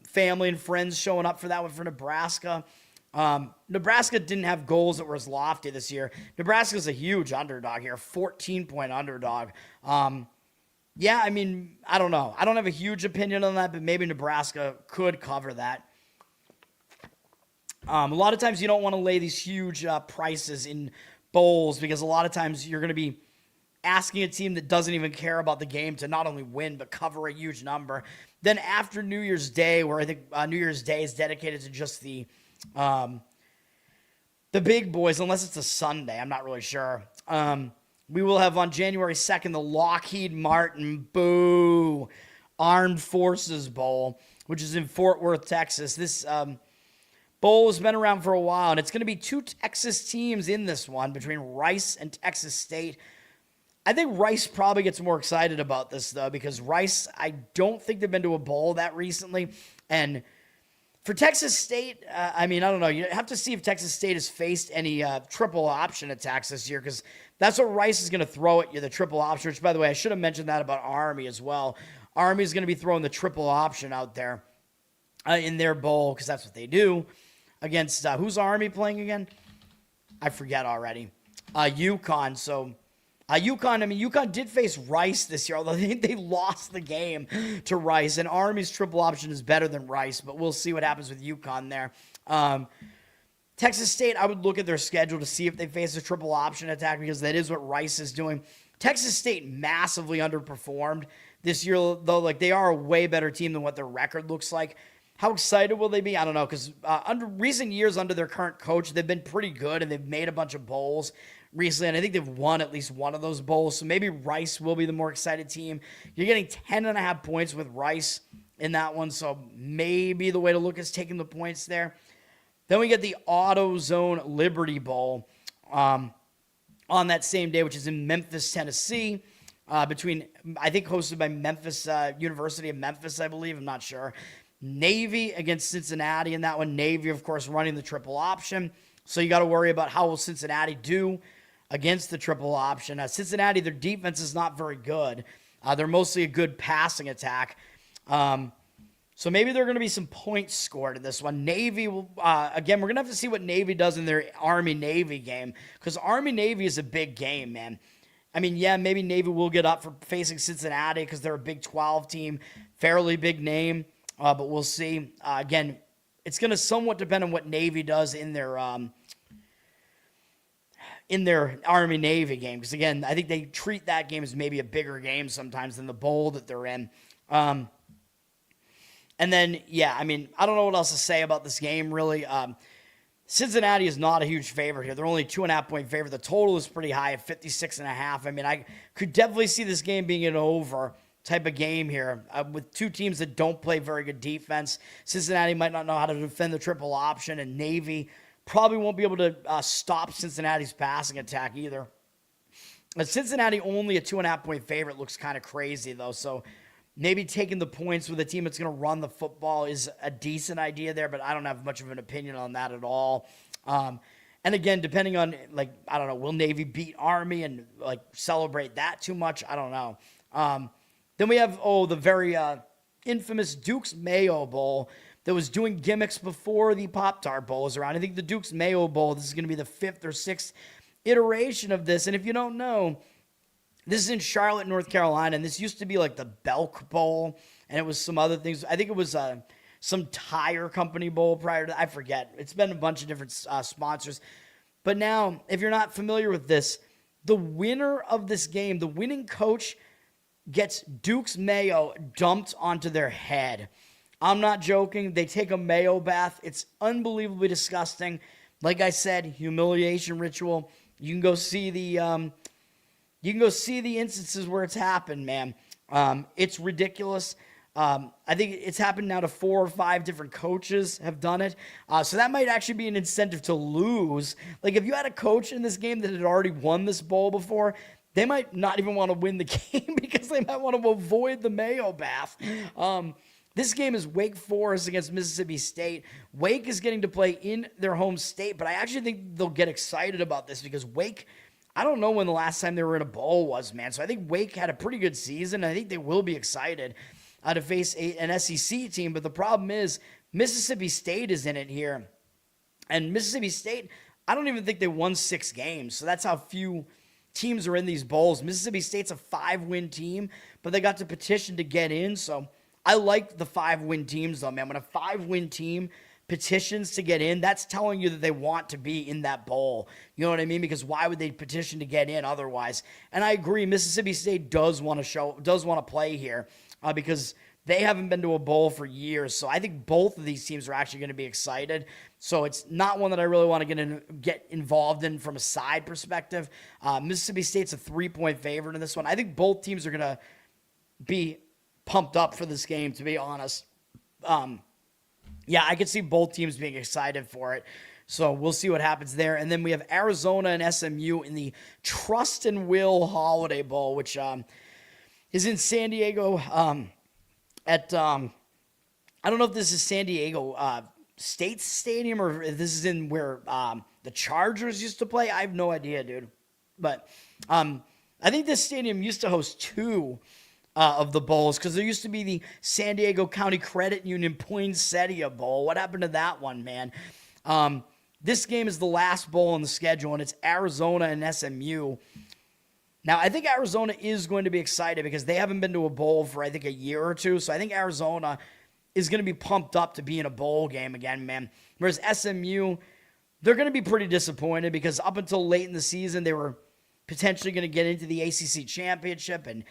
family and friends showing up for that one for Nebraska. Nebraska didn't have goals that were as lofty this year. Nebraska's a huge underdog here, 14-point underdog. Yeah, I mean, I don't know. I don't have a huge opinion on that, but maybe Nebraska could cover that. A lot of times you don't want to lay these huge prices in bowls because a lot of times you're going to be asking a team that doesn't even care about the game to not only win but cover a huge number. Then after New Year's Day, where I think New Year's Day is dedicated to just the big boys, unless it's a Sunday, I'm not really sure. We will have on January 2nd the Lockheed Martin Armed Forces Bowl, which is in Fort Worth, Texas. This bowl has been around for a while, and it's going to be 2 Texas teams in this one between Rice and Texas State. I think Rice probably gets more excited about this, though, because Rice, I don't think they've been to a bowl that recently. And for Texas State, I mean, I don't know. You have to see if Texas State has faced any triple option attacks this year because that's what Rice is going to throw at you, the triple option, which, by the way, I should have mentioned that about Army as well. Army is going to be throwing the triple option out there in their bowl because that's what they do against, who's Army playing again? I forget already. UConn. So UConn did face Rice this year, although they lost the game to Rice, and Army's triple option is better than Rice, but we'll see what happens with UConn there. Texas State, I would look at their schedule to see if they face a triple option attack because that is what Rice is doing. Texas State massively underperformed this year, though. Like, they are a way better team than what their record looks like. How excited will they be? I don't know, because under recent years under their current coach, they've been pretty good, and they've made a bunch of bowls recently, and I think they've won at least one of those bowls, so maybe Rice will be the more excited team. You're getting 10.5 points with Rice in that one, so maybe the way to look is taking the points there. Then we get the AutoZone Liberty Bowl on that same day, which is in Memphis, Tennessee, hosted by Memphis, University of Memphis, I believe. I'm not sure. Navy against Cincinnati in that one. Navy, of course, running the triple option. So you got to worry about how will Cincinnati do against the triple option. Cincinnati, their defense is not very good. They're mostly a good passing attack. So maybe there are going to be some points scored in this one. Navy, again, we're going to have to see what Navy does in their Army-Navy game, because Army-Navy is a big game, man. I mean, yeah, maybe Navy will get up for facing Cincinnati because they're a Big 12 team, fairly big name, but we'll see. Again, it's going to somewhat depend on what Navy does in their Army-Navy game, because, again, I think they treat that game as maybe a bigger game sometimes than the bowl that they're in. And then, yeah, I mean, I don't know what else to say about this game, really. Cincinnati is not a huge favorite here. They're only 2.5-point favorite. The total is pretty high at 56.5. I mean, I could definitely see this game being an over type of game here with two teams that don't play very good defense. Cincinnati might not know how to defend the triple option, and Navy probably won't be able to stop Cincinnati's passing attack either. Cincinnati only a 2.5-point favorite looks kind of crazy, though, so maybe taking the points with a team that's going to run the football is a decent idea there, but I don't have much of an opinion on that at all. And again, depending on, like, I don't know, will Navy beat Army and, like, celebrate that too much? I don't know. Then we have, the very infamous Duke's Mayo Bowl that was doing gimmicks before the Pop-Tart Bowl was around. I think the Duke's Mayo Bowl, this is going to be the 5th or 6th iteration of this. And if you don't know, this is in Charlotte, North Carolina, and this used to be like the Belk Bowl, and it was some other things. I think it was some tire company bowl prior to that. I forget. It's been a bunch of different sponsors. But now, if you're not familiar with this, the winner of this game, the winning coach, gets Duke's Mayo dumped onto their head. I'm not joking. They take a mayo bath. It's unbelievably disgusting. Like I said, humiliation ritual. You can go see the instances where it's happened, man. It's ridiculous. I think it's happened now to 4 or 5 different coaches have done it. So that might actually be an incentive to lose. Like, if you had a coach in this game that had already won this bowl before, they might not even want to win the game because they might want to avoid the mayo bath. This game is Wake Forest against Mississippi State. Wake is getting to play in their home state, but I actually think they'll get excited about this because Wake, I don't know when the last time they were in a bowl was, man. So I think Wake had a pretty good season. I think they will be excited to face an SEC team. But the problem is Mississippi State is in it here. And Mississippi State, I don't even think they won 6 games. So that's how few teams are in these bowls. Mississippi State's a 5-win team, but they got to petition to get in. So I like the 5-win teams, though, man. When a 5-win team petitions to get in, that's telling you that they want to be in that bowl. You know what I mean? Because why would they petition to get in otherwise? And I agree, Mississippi State does want to play here because they haven't been to a bowl for years. So I think both of these teams are actually going to be excited. So it's not one that I really want to get involved in from a side perspective. Mississippi State's a 3-point favorite in this one. I think both teams are going to be pumped up for this game, to be honest. Yeah, I could see both teams being excited for it. So we'll see what happens there. And then we have Arizona and SMU in the Trust and Will Holiday Bowl, which is in San Diego I don't know if this is San Diego State Stadium or if this is in where the Chargers used to play. I have no idea, dude. But I think this stadium used to host 2 of the bowls, because there used to be the San Diego County Credit Union Poinsettia Bowl. What happened to that one, man? This game is the last bowl on the schedule, and it's Arizona and SMU. Now, I think Arizona is going to be excited because they haven't been to a bowl for, I think, a year or 2. So I think Arizona is going to be pumped up to be in a bowl game again, man. Whereas SMU, they're going to be pretty disappointed because up until late in the season, they were potentially going to get into the ACC championship, and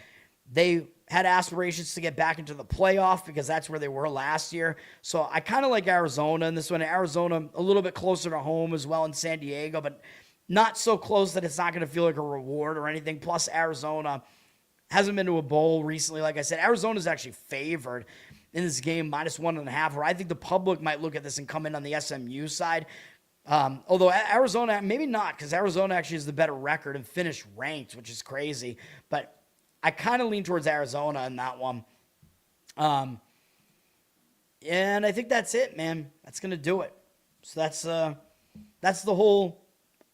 they had aspirations to get back into the playoff because that's where they were last year. So I kind of like Arizona in this one. Arizona a little bit closer to home as well in San Diego, but not so close that it's not going to feel like a reward or anything. Plus, Arizona hasn't been to a bowl recently. Like I said, Arizona's actually favored in this game, -1.5, where I think the public might look at this and come in on the SMU side. Although Arizona, maybe not, because Arizona actually has the better record and finished ranked, which is crazy. But I kind of lean towards Arizona in that one. And I think that's it, man. That's going to do it. So that's the whole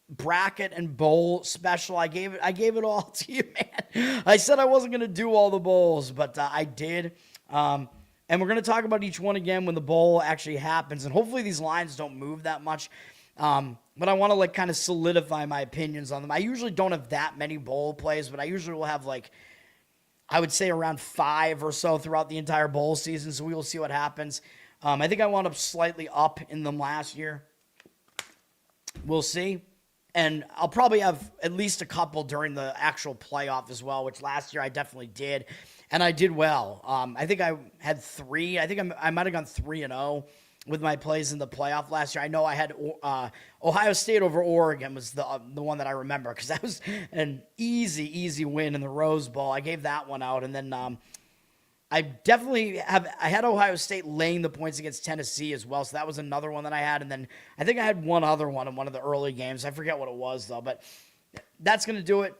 bracket and bowl special. I gave it all to you, man. I said I wasn't going to do all the bowls, but I did. And we're going to talk about each one again when the bowl actually happens. And hopefully these lines don't move that much. But I want to like kind of solidify my opinions on them. I usually don't have that many bowl plays, but I usually will have like, I would say around 5 or so throughout the entire bowl season. So we will see what happens. I think I wound up slightly up in them last year. We'll see. And I'll probably have at least a couple during the actual playoff as well, which last year I definitely did. And I did well. I think I had 3. I think I might have gone 3-0 with my plays in the playoff last year. I know I had Ohio State over Oregon was the one that I remember because that was an easy win in the Rose Bowl. I gave that one out. And then I had Ohio State laying the points against Tennessee as well. So that was another one that I had. And then I think I had one other one in one of the early games. I forget what it was though, but that's going to do it.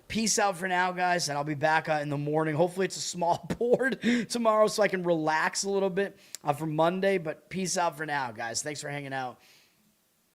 Peace out for now, guys, and I'll be back in the morning. Hopefully it's a small board tomorrow so I can relax a little bit for Monday, but peace out for now, guys. Thanks for hanging out.